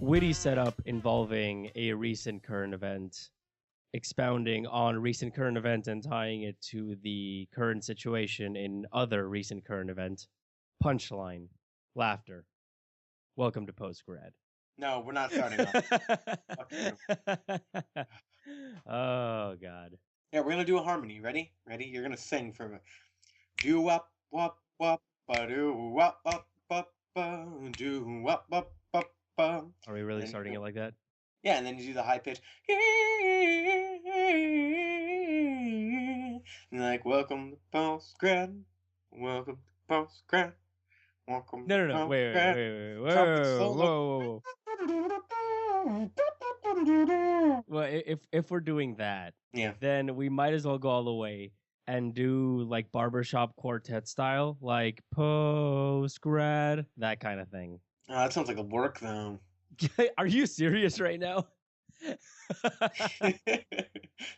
witty setup involving a recent current event, expounding on recent current event and tying it to the current situation in other recent current event. Punchline, laughter. Welcome to PostGrad. No, we're not starting off. Fuck you. Oh God. Yeah, we're gonna do a harmony. Ready? Ready? You're gonna sing for me. Do wop wop wop ba do wop wop wop ba do wop wop wop ba. Are we really And starting it like that? Yeah, and then you do the high pitch. And like, welcome to PostGrad. Welcome to PostGrad. Welcome No, to no, no. Wait, PostGrad. wait. Trumpet Whoa, solo. whoa, whoa. Well, if we're doing that, Yeah. then we might as well go all the way and do like barbershop quartet style, like PostGrad, that kind of thing. Oh, that sounds like a work though. Are you serious right now?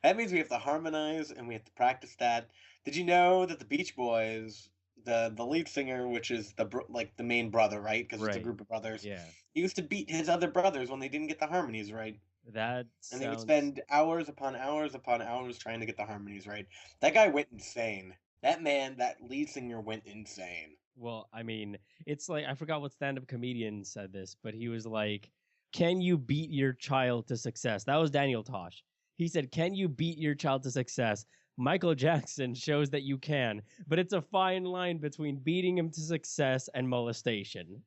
That means we have to harmonize and we have to practice that. Did you know that the Beach Boys, the lead singer, which is the main brother, right? Because it's a Right. group of brothers. Yeah, He used to beat his other brothers when they didn't get the harmonies right, that and they would sounds. spend hours upon hours upon hours trying to get the harmonies right. That guy went insane. That man, that lead singer, went insane. Well, I mean, it's like I forgot what stand-up comedian said this, but he was like, "Can you beat your child to success?" That was Daniel Tosh. He said, "Can you beat your child to success?" Michael Jackson shows that you can, but it's a fine line between beating him to success and molestation.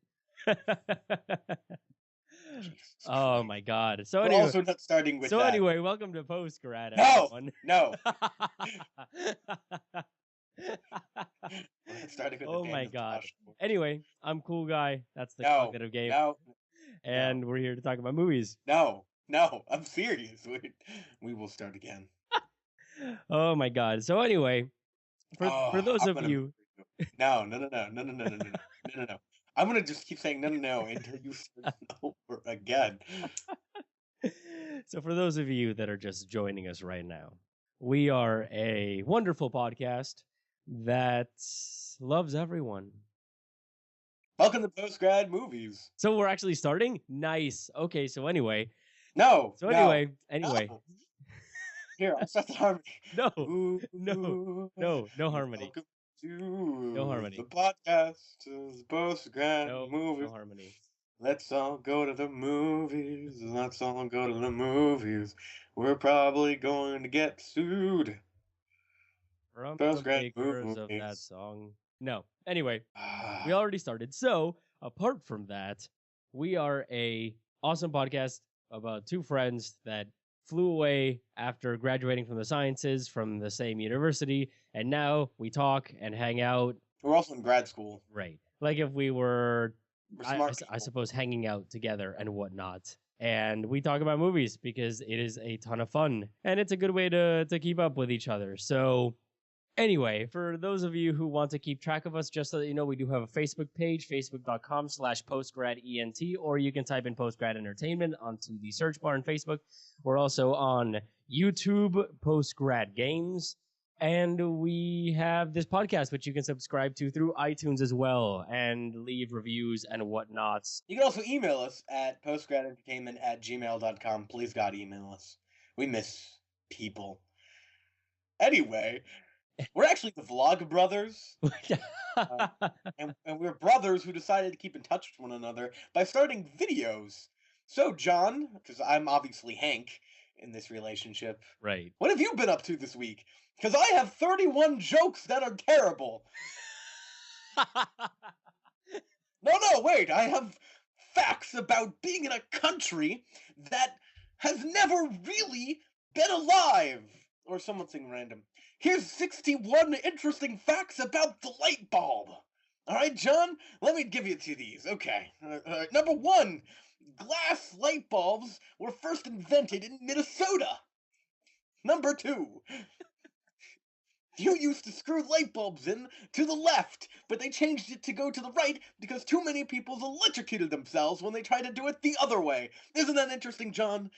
Oh my God! So We're anyway, also not starting with that. anyway, welcome to PostGrad. No! Everyone. No. We're not starting with the Oh my Daniel God. Tosh. Anyway, I'm Cool Guy. That's the No. cognitive game. No. And we're here to talk about movies. No. No. I'm serious. We will start again. Oh my God. So anyway, for those of you, No. I'm gonna just keep saying no until you start over again. So for those of you that are just joining us right now, we are a wonderful podcast that loves everyone. Welcome to PostGrad Movies. So we're actually starting? Nice. Okay, so anyway. No. So no, anyway. no. Here, I'll start the harmony. No. Ooh, No harmony. Welcome to No harmony. the podcast of the PostGrad Movies. No harmony. Let's all go to the movies. Let's all go to the movies. We're probably going to get sued. From Postgrad the makers of that movies. song. No. Anyway, we already started. So, apart from that, we are a awesome podcast about two friends that flew away after graduating from the sciences from the same university, and now we talk and hang out. We're also in grad school. Right. Like if we were, We're I smart people. suppose, hanging out together and whatnot. And we talk about movies because it is a ton of fun. And it's a good way to keep up with each other. So anyway, for those of you who want to keep track of us, just so that you know, we do have a Facebook page, facebook.com/postgradent, or you can type in Postgrad Entertainment onto the search bar on Facebook. We're also on YouTube, Postgrad Games. And we have this podcast, which you can subscribe to through iTunes as well, and leave reviews and whatnot. You can also email us at postgradentertainment@gmail.com. Please, God, email us. We miss people. Anyway, we're actually the Vlogbrothers. And we're brothers who decided to keep in touch with one another by starting videos. So, John, because I'm obviously Hank in this relationship. Right. What have you been up to this week? Because I have 31 jokes that are terrible. No, wait. I have facts about being in a country that has never really been alive. Or something random. Here's 61 interesting facts about the light bulb. All right, John, let me give you to these. Okay. Number 1, glass light bulbs were first invented in Minnesota. Number 2, you used to screw light bulbs in to the left, but they changed it to go to the right because too many people electrocuted themselves when they tried to do it the other way. Isn't that interesting, John?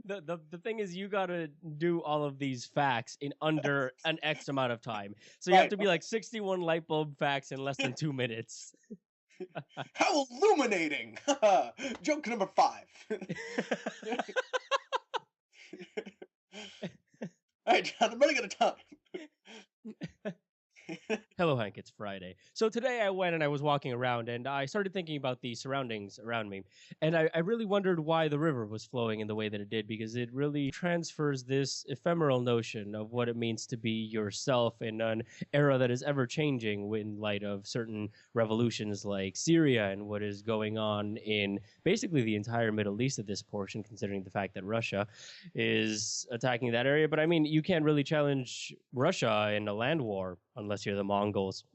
The thing is, you gotta do all of these facts in under an X amount of time. So you have to be like 61 light bulb facts in less than 2 minutes. How illuminating! Joke number 5. All right, John, I'm running out of time. Hello, Hank. It's Friday. So today I went and I was walking around and I started thinking about the surroundings around me. And I really wondered why the river was flowing in the way that it did, because it really transfers this ephemeral notion of what it means to be yourself in an era that is ever changing in light of certain revolutions like Syria and what is going on in basically the entire Middle East at this portion, considering the fact that Russia is attacking that area. But I mean, you can't really challenge Russia in a land war unless you're the Mongols.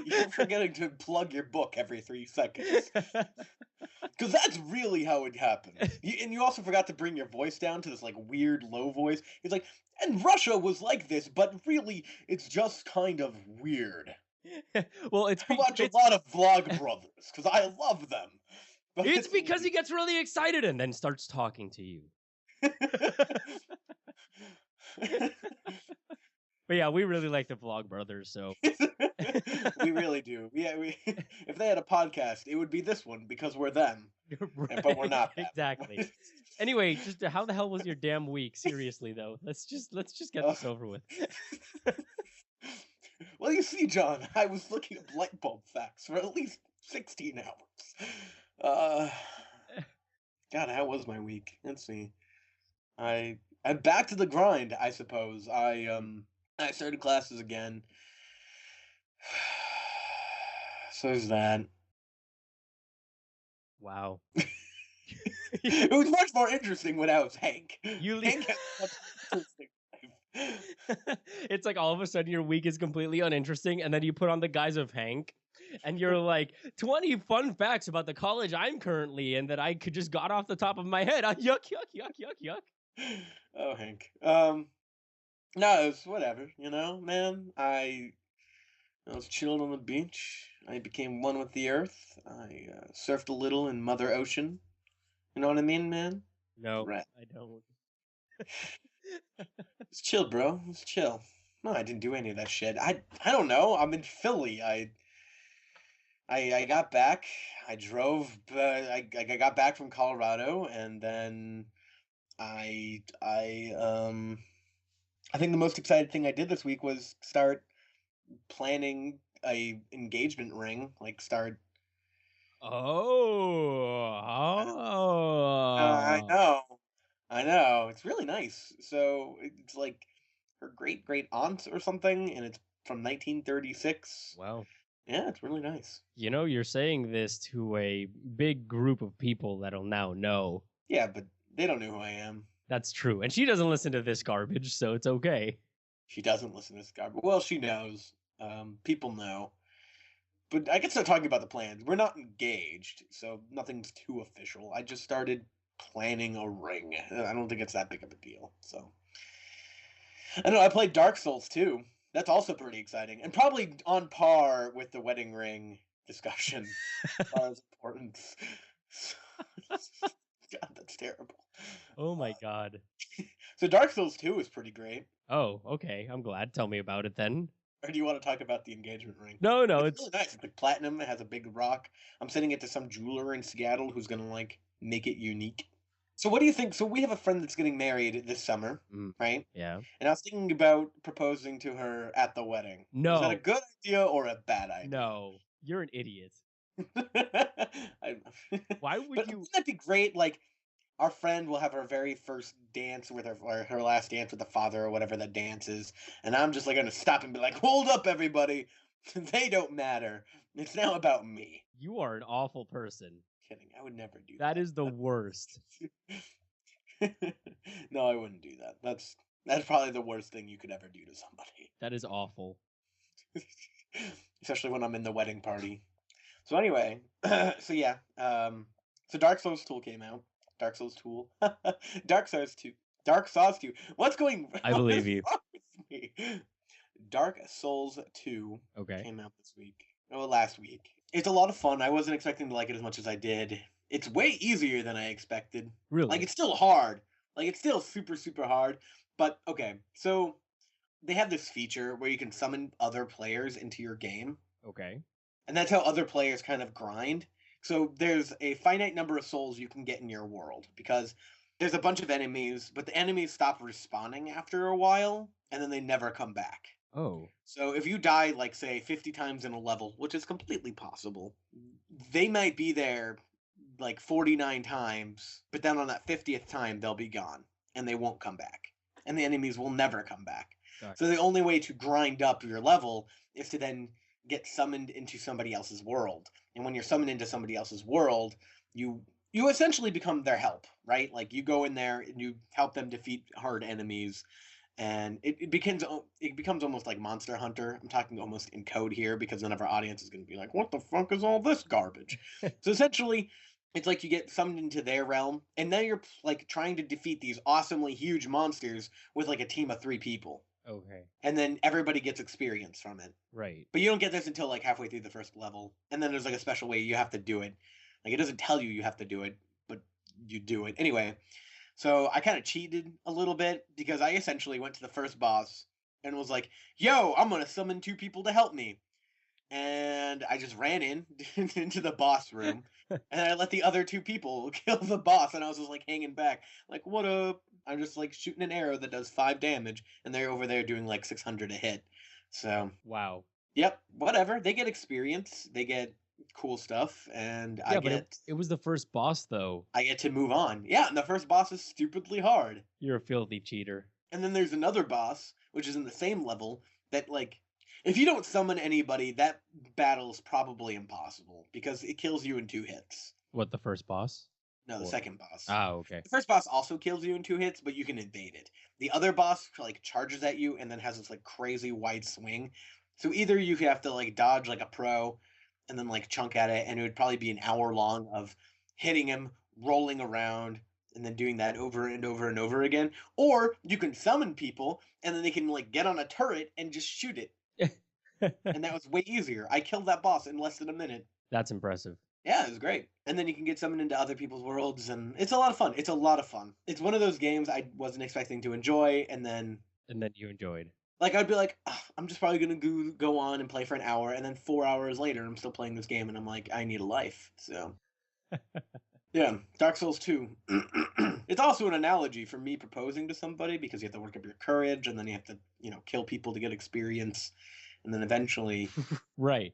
You're forgetting to plug your book every 3 seconds. Because that's really how it happened. And you also forgot to bring your voice down to this like weird low voice. It's like, and Russia was like this, but really, it's just kind of weird. Well, it's I watch a lot of Vlogbrothers because I love them. But it's because he gets really excited and then starts talking to you. But yeah, we really like the Vlogbrothers, so we really do. Yeah, if they had a podcast, it would be this one because we're them. Right, but we're not them. Exactly. Anyway, just how the hell was your damn week? Seriously though, let's just get this over with. Well, you see, John, I was looking at light bulb facts for at least 16 hours. God, how was my week? Let's see. I'm back to the grind, I suppose. I started classes again. So there's that. Wow. It was much more interesting when I was Hank. Hank has much interesting life. It's like all of a sudden your week is completely uninteresting, and then you put on the guise of Hank, and you're like, 20 fun facts about the college I'm currently in that I could just got off the top of my head. Yuck, yuck, yuck, yuck, yuck. Oh, Hank. No, it was whatever, man. I was chilling on the beach. I became one with the earth. I surfed a little in Mother Ocean. You know what I mean, man? No, Right. I don't. It's chill, bro. It's chill. No, I didn't do any of that shit. I don't know. I'm in Philly. I got back. I drove. I got back from Colorado, and then I think the most exciting thing I did this week was start planning a engagement ring. Like start. I know. It's really nice. So it's like her great great aunt or something, and it's from 1936. Wow. Yeah, it's really nice. You're saying this to a big group of people that'll now know. Yeah, but they don't know who I am. That's true. And she doesn't listen to this garbage, so it's okay. She doesn't listen to this garbage. Well, she knows. People know. But I can start talking about the plans. We're not engaged, so nothing's too official. I just started planning a ring. I don't think it's that big of a deal. So I know I played Dark Souls too. That's also pretty exciting, and probably on par with the wedding ring discussion as far as importance. God, that's terrible. Oh my god. So Dark Souls 2 is pretty great. Oh, okay. I'm glad. Tell me about it then. Or do you want to talk about the engagement ring? No, it's really nice. It's like platinum. It has a big rock. I'm sending it to some jeweler in Seattle who's gonna like make it unique. So what do you think? So we have a friend that's getting married this summer, right? Yeah. And I was thinking about proposing to her at the wedding. No. Is that a good idea or a bad idea? No. You're an idiot. Why would but you? Wouldn't that be great? Like, our friend will have her very first dance with her, or her last dance with the father, or whatever that dance is. And I'm just like going to stop and be like, hold up, everybody. They don't matter. It's now about me. You are an awful person. Kidding. I would never do that. That is the worst. No, I wouldn't do that. That's probably the worst thing you could ever do to somebody. That is awful. Especially when I'm in the wedding party. So anyway, so yeah, so Dark Souls 2 came out. Dark Souls 2. Dark Souls 2. Dark Souls 2. What's going on? I believe you. Dark Souls 2 Okay. came out this week. Oh, last week. It's a lot of fun. I wasn't expecting to like it as much as I did. It's way easier than I expected. Really? Like, it's still hard. Like, it's still super, super hard. But, okay, so they have this feature where you can summon other players into your game. Okay. And that's how other players kind of grind. So there's a finite number of souls you can get in your world because there's a bunch of enemies, but the enemies stop respawning after a while and then they never come back. Oh. So if you die, like, say, 50 times in a level, which is completely possible, they might be there like 49 times, but then on that 50th time, they'll be gone and they won't come back. And the enemies will never come back. Gotcha. So the only way to grind up your level is to then get summoned into somebody else's world. And when you're summoned into somebody else's world, you essentially become their help, right? Like, you go in there and you help them defeat hard enemies. And it becomes almost like Monster Hunter. I'm talking almost in code here because none of our audience is going to be like, what the fuck is all this garbage? So essentially, it's like you get summoned into their realm, and now you're like trying to defeat these awesomely huge monsters with like a team of 3 people. Okay. And then everybody gets experience from it. Right. But you don't get this until like halfway through the first level. And then there's like a special way you have to do it. Like, it doesn't tell you have to do it, but you do it. Anyway, so I kind of cheated a little bit because I essentially went to the first boss and was like, yo, I'm going to summon 2 people to help me. And I just ran into the boss room and I let the other 2 people kill the boss. And I was just like hanging back, like, what up? I'm just like shooting an arrow that does 5 damage. And they're over there doing like 600 a hit. So, wow. Yep, whatever. They get experience. They get cool stuff, and yeah, it was the first boss, though. I get to move on. Yeah, and the first boss is stupidly hard. You're a filthy cheater. And then there's another boss, which is in the same level, that, like, if you don't summon anybody, that battle is probably impossible, because it kills you in 2 hits. What, the first boss? No, the second boss. Ah, okay. The first boss also kills you in 2 hits, but you can evade it. The other boss, like, charges at you and then has this, like, crazy wide swing. So either you have to, like, dodge like a pro and then, like, chunk at it, and it would probably be an hour long of hitting him, rolling around, and then doing that over and over and over again. Or you can summon people, and then they can, like, get on a turret and just shoot it. And that was way easier. I killed that boss in less than a minute. That's impressive. Yeah, it was great. And then you can get summoned into other people's worlds, and it's a lot of fun. It's a lot of fun. It's one of those games I wasn't expecting to enjoy, and then you enjoyed. Like, I'd be like, I'm just probably gonna go on and play for an hour, and then 4 hours later, I'm still playing this game, and I'm like, I need a life. So, yeah, Dark Souls 2. It's also an analogy for me proposing to somebody, because you have to work up your courage, and then you have to, kill people to get experience, and then eventually... Right.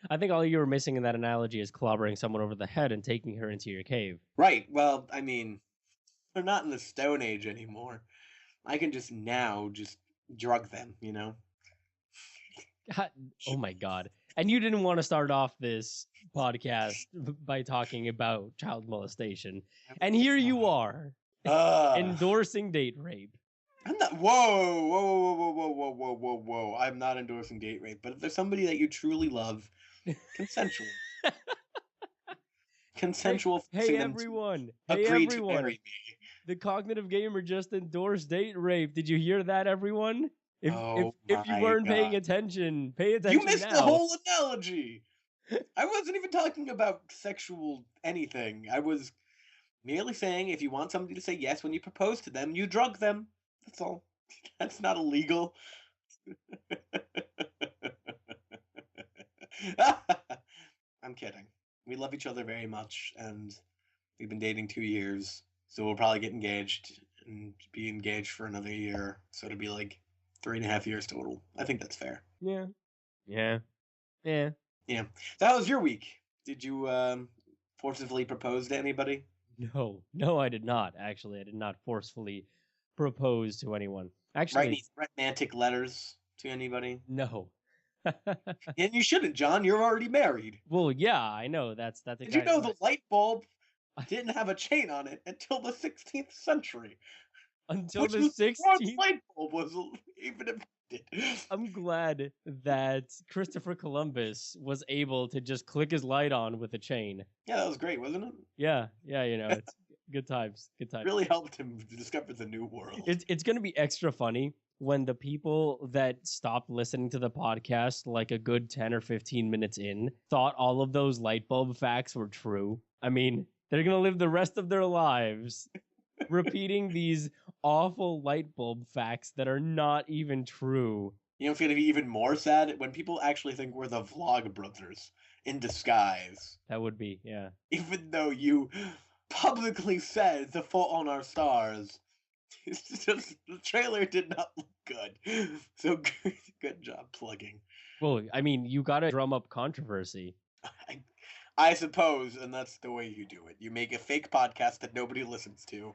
I think all you were missing in that analogy is clobbering someone over the head and taking her into your cave. Right, well, I mean, they're not in the Stone Age anymore. I can just drug them, Oh my god. And you didn't want to start off this podcast by talking about child molestation. And here you are, endorsing date rape. I'm not. Whoa. I'm not endorsing date rape, but if there's somebody that you truly love, consensual. Hey everyone. Agree to marry me. The Cognitive Gamer just endorsed date rape. Did you hear that, everyone? If you weren't paying attention, pay attention. You missed the whole analogy. I wasn't even talking about sexual anything. I was merely saying if you want somebody to say yes when you propose to them, you drug them. That's all. That's not illegal. I'm kidding. We love each other very much, and we've been dating 2 years. So we'll probably get engaged and be engaged for another year. So it'll be like 3.5 years total. I think that's fair. Yeah. So how was your week? Did you forcibly propose to anybody? No, I did not. Actually, I did not forcefully propose to anyone. Actually, write any romantic letters to anybody? No. And you shouldn't, John. You're already married. Well, yeah, I know. That's Did you know the light bulb didn't have a chain on it until the 16th century? Until the 16th light bulb was even invented. I'm glad that Christopher Columbus was able to just click his light on with a chain. Yeah, that was great, wasn't it? Yeah, it's good times. Really helped him discover the new world. It's going to be extra funny when the people that stopped listening to the podcast like a good 10 or 15 minutes in thought all of those light bulb facts were true. I mean, they're going to live the rest of their lives repeating these awful light bulb facts that are not even true. You don't feel to be even more sad when people actually think we're the Vlogbrothers in disguise, That would be, yeah. even though you publicly said The Fault on Our Stars. It's just, the trailer did not look good. So good job plugging. Well, I mean, you gotta drum up controversy. I, I suppose, and that's the way you do it. You make a fake podcast that nobody listens to,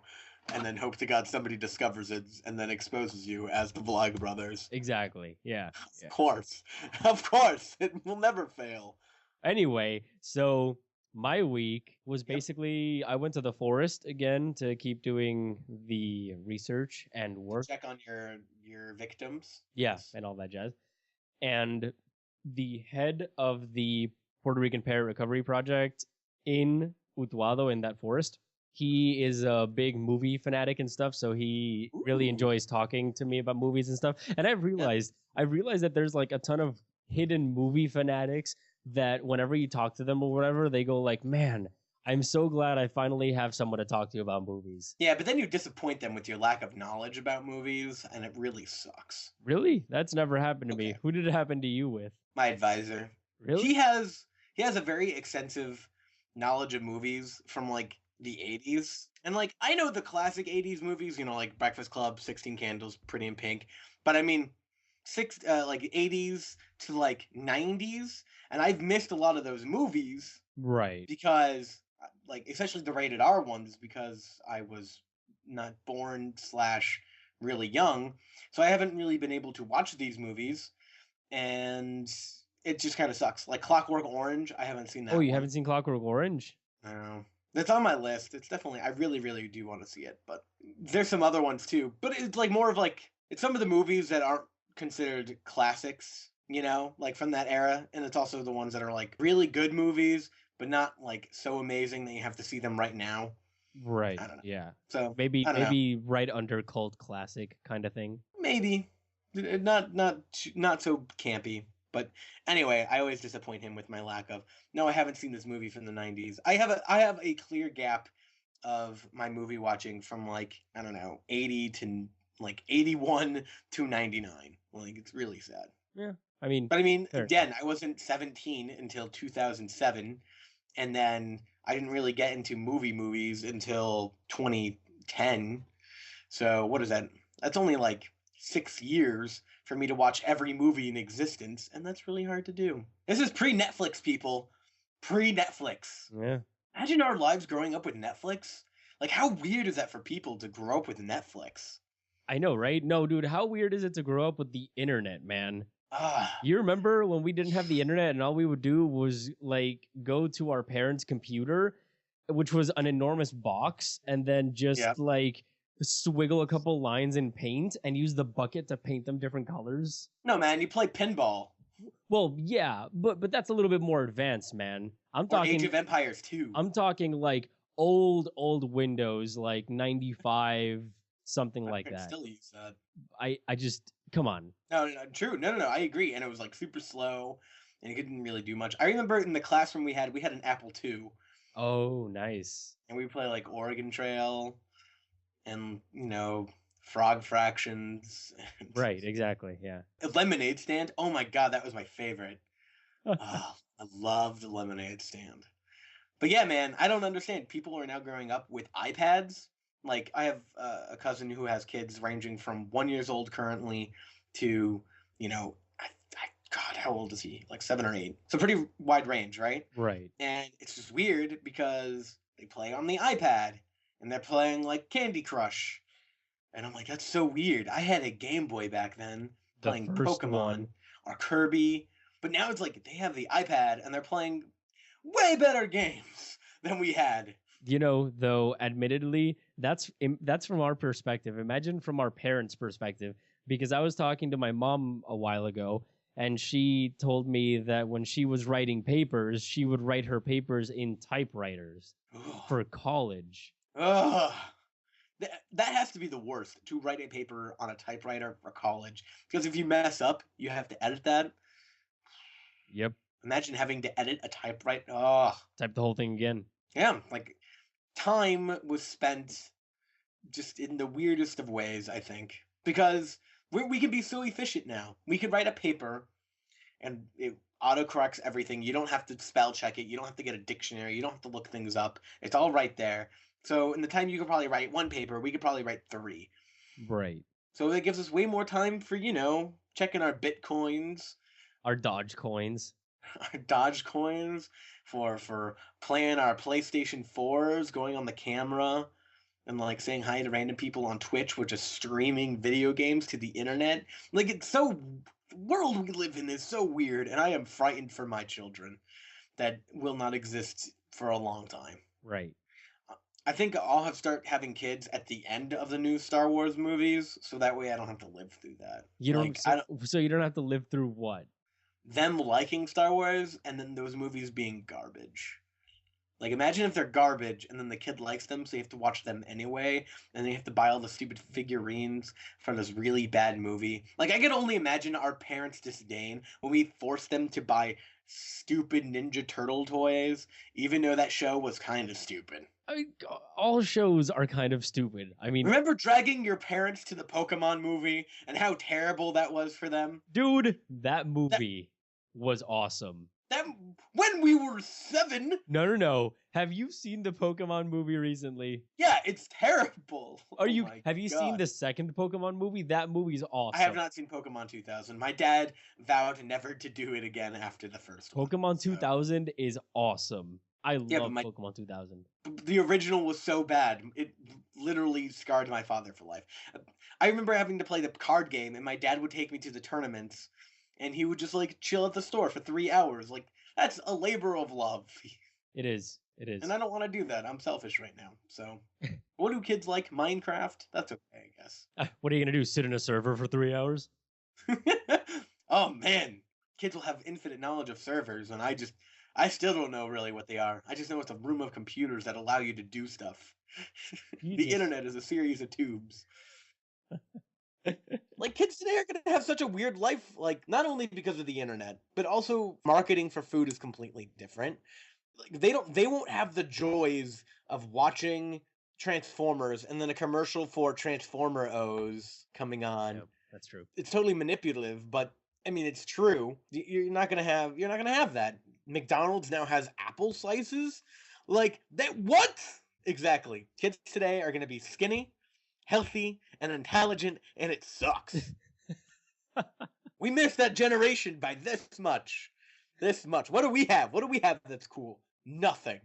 and then hope to God somebody discovers it and then exposes you as the Vlogbrothers. Exactly. Yeah. Yeah. Of course, it will never fail. Anyway, so my week was Yep. basically I went to the forest again to keep doing the research and work. Check on your victims. Yeah, Yes. and all that jazz. And the head of the Puerto Rican Parrot Recovery Project in Utuado in that forest, he is a big movie fanatic and stuff, so he really Ooh. enjoys talking to me about movies and stuff. And I realized that there's like a ton of hidden movie fanatics that whenever you talk to them or whatever, they go like, "Man, I'm so glad I finally have someone to talk to about movies." Yeah, but then you disappoint them with your lack of knowledge about movies, and it really sucks. Really? That's never happened to me. Okay. Who did it happen to you with? My advisor. Really? He has a very extensive knowledge of movies from like the 80s. And like I know the classic 80s movies, you know, like Breakfast Club, 16 Candles, Pretty in Pink, but I mean like 80s to like 90s, and I've missed a lot of those movies Right. because like especially the rated R ones because I was not born / really young. So I haven't really been able to watch these movies, and it just kind of sucks. Like Clockwork Orange, I haven't seen that. Oh, you one. haven't seen Clockwork Orange? No. That's on my list. It's definitely I really, really do want to see it, but there's some other ones too. But it's like more of like it's some of the movies that aren't considered classics, you know, like from that era, and it's also the ones that are like really good movies, but not like so amazing that you have to see them right now. Right. I don't know. Yeah. So Maybe I don't know. maybe right under cult classic kind of thing. Maybe not so campy. But anyway, I always disappoint him with my lack of. No, I haven't seen this movie from the 90s. I have a clear gap of my movie watching from like I don't know 80 to like 81 to 99. Like it's really sad. Yeah. I mean, But I mean, fair again, I wasn't 17 until 2007, and then I didn't really get into movies until 2010. So what is that? That's only like 6 years for me to watch every movie in existence, and that's really hard to do. This is pre-Netflix, people. Pre-Netflix. yeah. Imagine our lives growing up with Netflix. Like, how weird is that for people to grow up with Netflix? I know, right? No, dude, how weird is it to grow up with the internet, man? Ah, You remember when we didn't have the internet and all we would do was like go to our parents' computer, which was an enormous box, and then just Yep. like swiggle a couple lines in paint and use the bucket to paint them different colors? no, man, you play pinball. Well, yeah, but that's a little bit more advanced, man. I'm Or Age talking of Empires 2. I'm talking like old Windows, like 95, something I like could that. still use that. I just come on. No, true. No, I agree. And it was like super slow, and you couldn't really do much. I remember in the classroom we had an Apple II, Oh, nice. and we play like Oregon Trail, and you know, Frog Fractions. and Right, exactly. Yeah. A Lemonade Stand. Oh my god, that was my favorite. Oh, I loved Lemonade Stand. But yeah, man, I don't understand. People are now growing up with iPads. Like I have a cousin who has kids ranging from 1 years old currently to, you know, God, how old is he? Like 7 or 8. So pretty wide range, right? Right. And it's just weird because they play on the iPad and they're playing like Candy Crush. And I'm like, that's so weird. I had a Game Boy back then The playing first Pokemon one. or Kirby. But now it's like they have the iPad and they're playing way better games than we had. You know, though, admittedly, that's from our perspective. Imagine from our parents' perspective, because I was talking to my mom a while ago, and she told me that when she was writing papers, she would write her papers in typewriters Ugh. for college. Ugh. That has to be the worst, to write a paper on a typewriter for college. Because if you mess up, you have to edit that. Yep. Imagine having to edit a typewriter. Oh, Type the whole thing again. yeah. Like, time was spent just in the weirdest of ways, I think. Because We can be so efficient now. We could write a paper, and it autocorrects everything. You don't have to spell check it. You don't have to get a dictionary. You don't have to look things up. It's all right there. So in the time you could probably write one paper, we could probably write 3. Right. So that gives us way more time for, checking our Bitcoins, Our Dodge coins. our Dogecoins, for playing our PlayStation 4s, going on the camera, and like saying hi to random people on Twitch, which is streaming video games to the internet. Like, it's so, the world we live in is so weird, and I am frightened for my children that will not exist for a long time. Right. I think I'll start having kids at the end of the new Star Wars movies, so that way I don't have to live through that. You don't, Like, so you don't have to live through what? them liking Star Wars and then those movies being garbage. Like, imagine if they're garbage and then the kid likes them, so you have to watch them anyway, and then you have to buy all the stupid figurines for this really bad movie. Like, I could only imagine our parents' disdain when we forced them to buy stupid Ninja Turtle toys, even though that show was kind of stupid. I mean, all shows are kind of stupid. I mean, Remember dragging your parents to the Pokemon movie and how terrible that was for them? dude, that movie was awesome. That when we were 7. No. Have you seen the Pokemon movie recently? Yeah, it's terrible. Have you seen the second Pokemon movie? That movie's awesome. I have not seen Pokemon 2000. My dad vowed never to do it again after the first one. Pokemon 2000 is awesome. I love but Pokemon 2000. the original was so bad. It literally scarred my father for life. I remember having to play the card game, and my dad would take me to the tournaments, and he would just like chill at the store for 3 hours. Like, that's a labor of love. It is. It is. And I don't want to do that. I'm selfish right now. So, what do kids like? Minecraft? That's okay, I guess. What are you gonna do? Sit in a server for 3 hours? Oh man, kids will have infinite knowledge of servers, and I still don't know really what they are. I just know it's a room of computers that allow you to do stuff. The internet is a series of tubes. Like, kids today are going to have such a weird life, like, not only because of the internet, but also marketing for food is completely different. Like, they won't have the joys of watching Transformers and then a commercial for Transformer O's coming on. Yep, that's true. It's totally manipulative, but I mean, it's true. You're not gonna have that. McDonald's now has apple slices. Like, that, what? Exactly. Kids today are gonna be skinny, healthy, and intelligent, and it sucks. We missed that generation by this much. This much. What do we have? What do we have that's cool? Nothing.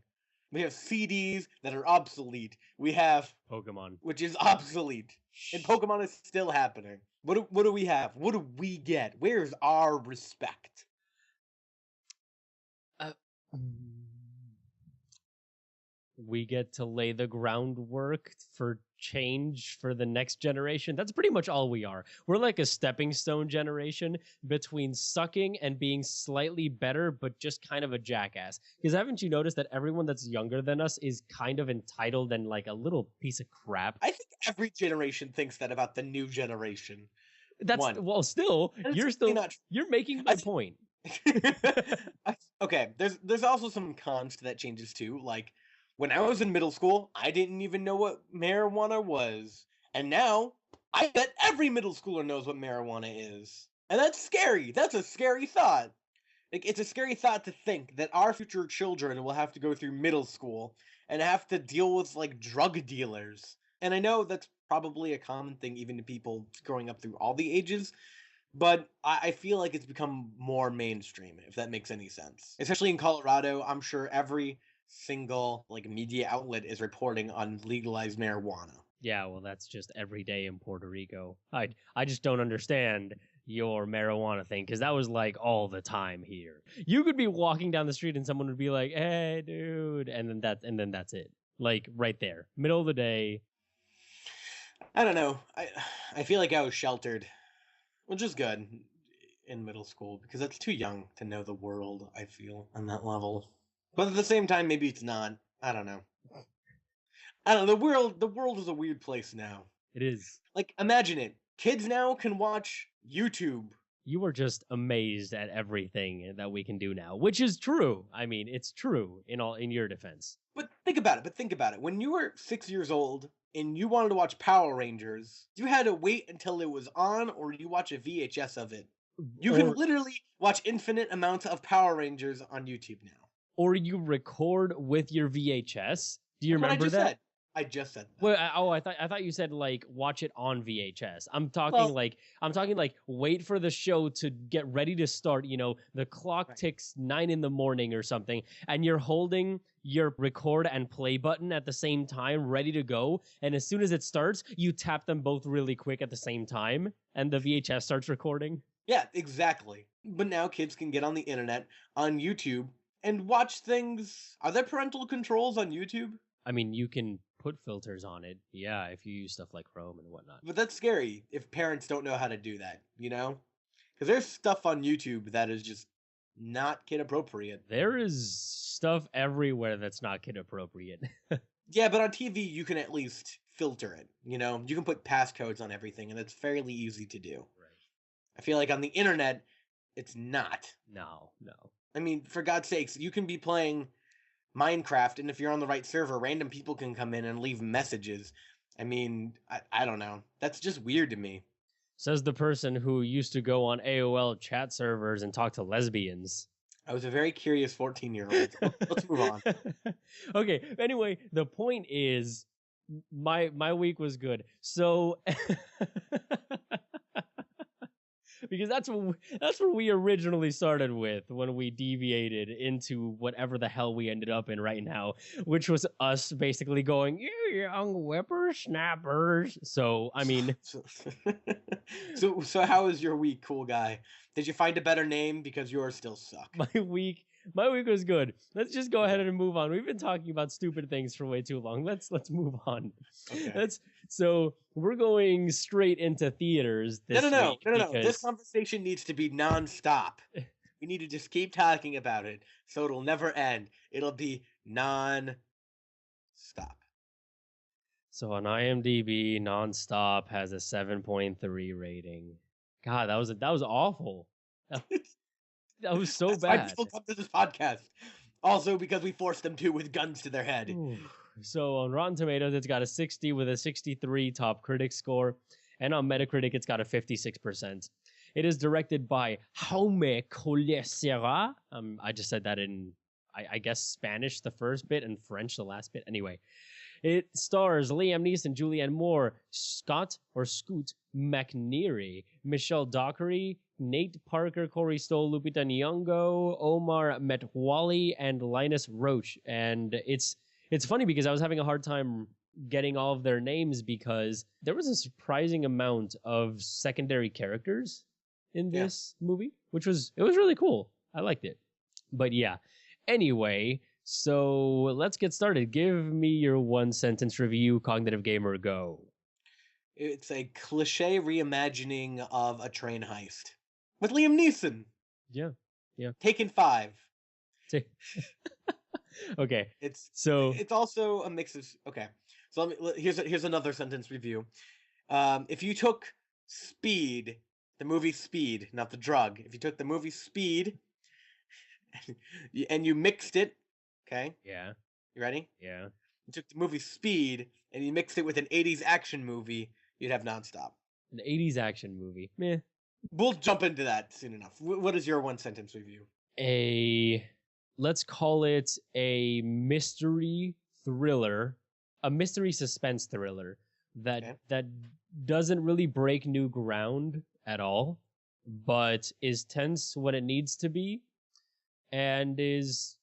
We have CDs that are obsolete. We have Pokemon, which is obsolete. And Pokemon is still happening. What do we have? What do we get? Where's our respect? We get to lay the groundwork for change for the next generation. That's pretty much all we are. We're like a stepping stone generation between sucking and being slightly better, but just kind of a jackass. Because haven't you noticed that everyone that's younger than us is kind of entitled and like a little piece of crap? I think every generation thinks that about the new generation. Well, still, you're making my point. Okay, there's also some cons to that changes too. Like, when I was in middle school, I didn't even know what marijuana was. And now, I bet every middle schooler knows what marijuana is. And that's scary. That's a scary thought. Like, it's a scary thought to think that our future children will have to go through middle school and have to deal with, like, drug dealers. And I know that's probably a common thing even to people growing up through all the ages, but I feel like it's become more mainstream, if that makes any sense. Especially in Colorado, I'm sure every single like media outlet is reporting on legalized marijuana. Yeah, well, that's just every day in Puerto Rico. I just don't understand your marijuana thing, because that was like all the time here. You could be walking down the street and someone would be like, "Hey, dude," and then that's it. Like, right there, middle of the day. I don't know. I feel like I was sheltered, which is good in middle school because that's too young to know the world. I feel on that level. But at the same time, maybe it's not. I don't know. The world is a weird place now. It is. Like, imagine it. Kids now can watch YouTube You were just amazed at everything that we can do now, which is true. I mean, it's true in your defense. But think about it. When you were 6 years old and you wanted to watch Power Rangers, you had to wait until it was on, or you watch a VHS of it. You can literally watch infinite amounts of Power Rangers on YouTube now. Or you record with your VHS. Do you remember that? I just said that. Well, I thought you said like watch it on VHS. I'm talking like wait for the show to get ready to start. You know, the clock ticks 9 a.m. or something, and you're holding your record and play button at the same time, ready to go. And as soon as it starts, you tap them both really quick at the same time, and the VHS starts recording. Yeah, exactly. But now kids can get on the internet, on YouTube, and watch things. Are there parental controls on YouTube? I mean, you can put filters on it, yeah, if you use stuff like Chrome and whatnot. But that's scary if parents don't know how to do that, you know? Because there's stuff on YouTube that is just not kid appropriate. There is stuff everywhere that's not kid appropriate. Yeah, but on TV, you can at least filter it, you know? You can put passcodes on everything, and it's fairly easy to do. Right. I feel like on the internet, it's not. No. I mean, for God's sakes, you can be playing Minecraft, and if you're on the right server, random people can come in and leave messages. I mean, I don't know. That's just weird to me. Says the person who used to go on AOL chat servers and talk to lesbians. I was a very curious 14-year-old. Let's move on. Okay, anyway, the point is, my week was good. So... because that's what we originally started with when we deviated into whatever the hell we ended up in right now, which was us basically going, you young whippersnappers. So, I mean... So how was your week, cool guy? Did you find a better name? Because yours still suck. My week was good. Let's just go ahead and move on. We've been talking about stupid things for way too long. Let's move on. Okay. So we're going straight into theaters this week. No. This conversation needs to be nonstop. We need to just keep talking about it, so it'll never end. It'll be non-stop. So on IMDb, Nonstop has a 7.3 rating. God, that was awful. That was so That's bad. why people come to this podcast. Also because we forced them to with guns to their head. Ooh. So on Rotten Tomatoes, it's got a 60 with a 63 top critic score. And on Metacritic, it's got a 56%. It is directed by Jaume Collet-Serra. I just said that in, I guess, Spanish the first bit and French the last bit. Anyway, it stars Liam Neeson, Julianne Moore, Scoot McNeary, Michelle Dockery, Nate Parker, Corey Stoll, Lupita Nyong'o, Omar Metwali, and Linus Roach. And it's funny because I was having a hard time getting all of their names because there was a surprising amount of secondary characters in this movie, it was really cool. I liked it. But yeah, anyway, so let's get started. Give me your one sentence review, Cognitive Gamer, go. It's a cliche reimagining of a train heist with Liam Neeson. Yeah. Taken 5. Okay. It's it's also a mix of okay. So here's another sentence review. If you took Speed, the movie Speed, not the drug. If you took the movie Speed and you mixed it, okay? Yeah. You ready? Yeah. You took the movie Speed and you mixed it with an 80s action movie, you'd have Nonstop. An 80s action movie. Meh. We'll jump into that soon enough. What is your one sentence review? Let's call it a mystery thriller, a mystery suspense thriller that doesn't really break new ground at all, but is tense when it needs to be and is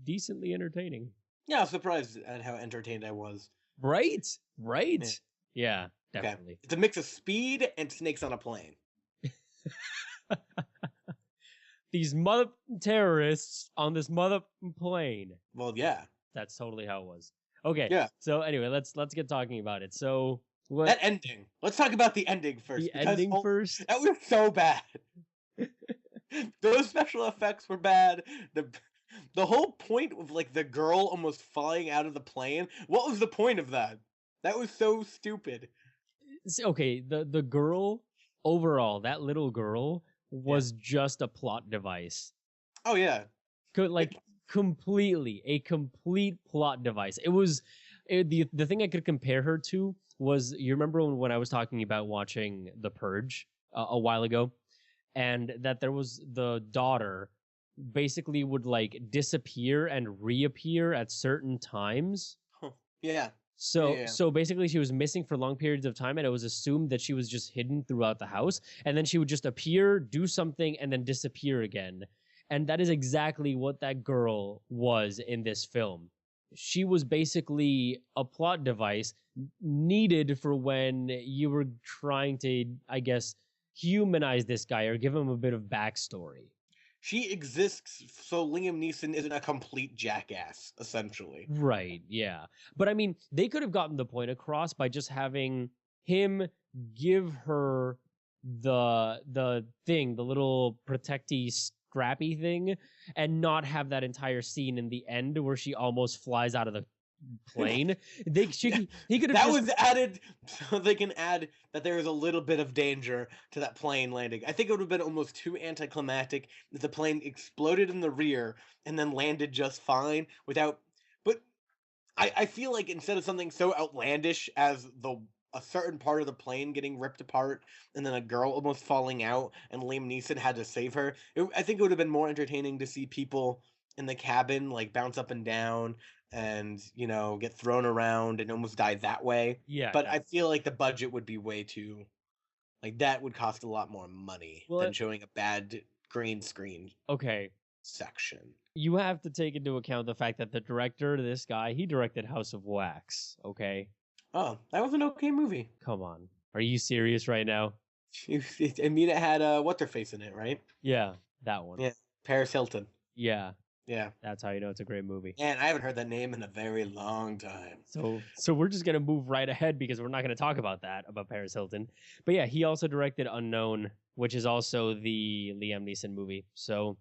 decently entertaining. Yeah, I was surprised at how entertained I was. Right? Yeah, definitely. Okay. It's a mix of Speed and Snakes on a Plane. These mother terrorists on this mother plane. Well, yeah. That's totally how it was. Okay. Yeah. So anyway, let's get talking about it. So that ending. Let's talk about the ending first. The ending first? That was so bad. Those special effects were bad. The whole point of like the girl almost falling out of the plane. What was the point of that? That was so stupid. Okay, the girl overall, that little girl was just a plot device. Oh yeah. Like completely a complete plot device. It was the thing I could compare her to was, you remember when I was talking about watching The Purge a while ago, and that there was the daughter basically would like disappear and reappear at certain times. Huh. Yeah. So basically she was missing for long periods of time, and it was assumed that she was just hidden throughout the house, and then she would just appear, do something, and then disappear again. And that is exactly what that girl was in this film. She was basically a plot device needed for when you were trying to, I guess, humanize this guy or give him a bit of backstory. She exists so Liam Neeson isn't a complete jackass, essentially. Right, yeah. But I mean, they could have gotten the point across by just having him give her the thing, the little protecty scrappy thing, and not have that entire scene in the end where she almost flies out of the plane. He could have that was added so they can add that there is a little bit of danger to that plane landing. I think it would have been almost too anticlimactic if the plane exploded in the rear and then landed just fine without. But I feel like instead of something so outlandish as a certain part of the plane getting ripped apart and then a girl almost falling out and Liam Neeson had to save her, I think it would have been more entertaining to see people in the cabin like bounce up and down and, you know, get thrown around and almost die that way. Yeah. But I feel like the budget would be way too, like, that would cost a lot more money than showing a bad green screen section. You have to take into account the fact that the director, this guy, he directed House of Wax, okay? Oh, that was an okay movie. Come on. Are you serious right now? I mean, it had What's-Her-Face in it, right? Yeah, that one. Yeah, Paris Hilton. Yeah. Yeah. That's how you know it's a great movie. And I haven't heard that name in a very long time. So we're just going to move right ahead because we're not going to talk about Paris Hilton. But yeah, he also directed Unknown, which is also the Liam Neeson movie. So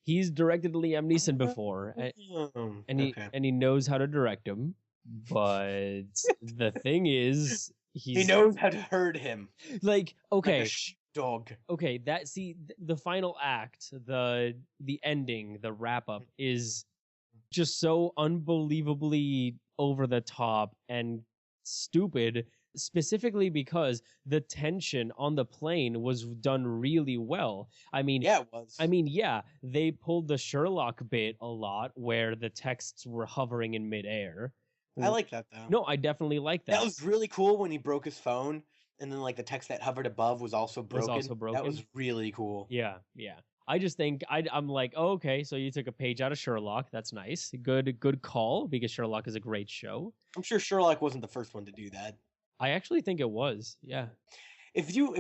he's directed Liam Neeson before, and he knows how to direct him. But the thing is, he knows how to herd him. Like, okay. Like a dog. Okay, the final act, the ending, the wrap up is just so unbelievably over the top and stupid, specifically because the tension on the plane was done really well. I mean, yeah, it was. I mean, yeah, they pulled the Sherlock bit a lot where the texts were hovering in midair. I like that though. No, I definitely like that. That was really cool when he broke his phone. And then, like, the text that hovered above was also broken. That was really cool. Yeah, yeah. I just think I'm like, oh, okay, so you took a page out of Sherlock. That's nice. Good call, because Sherlock is a great show. I'm sure Sherlock wasn't the first one to do that. I actually think it was. Yeah. If you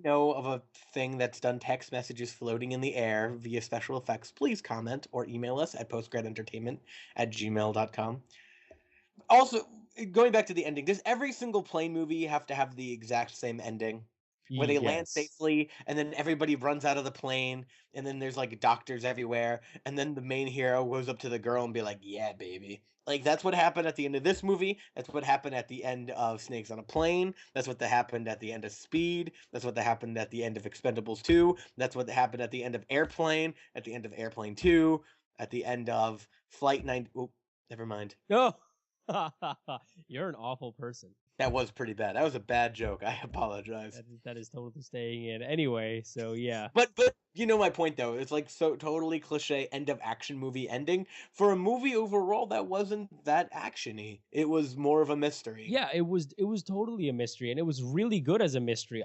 know of a thing that's done text messages floating in the air via special effects, please comment or email us at postgradentertainment@gmail.com. Also, going back to the ending, does every single plane movie have to have the exact same ending? Where they land safely, and then everybody runs out of the plane, and then there's, like, doctors everywhere, and then the main hero goes up to the girl and be like, yeah, baby. Like, that's what happened at the end of this movie. That's what happened at the end of Snakes on a Plane. That's what happened at the end of Speed. That's what happened at the end of Expendables 2. That's what happened at the end of Airplane, at the end of Airplane 2, at the end of Flight 9... Oh, never mind. Oh! You're an awful person. That was pretty bad. That was a bad joke. I apologize. That is totally staying in anyway. So yeah. But you know my point though. It's like so totally cliche end of action movie ending for a movie overall that wasn't that actiony. It was more of a mystery. Yeah, it was totally a mystery, and it was really good as a mystery.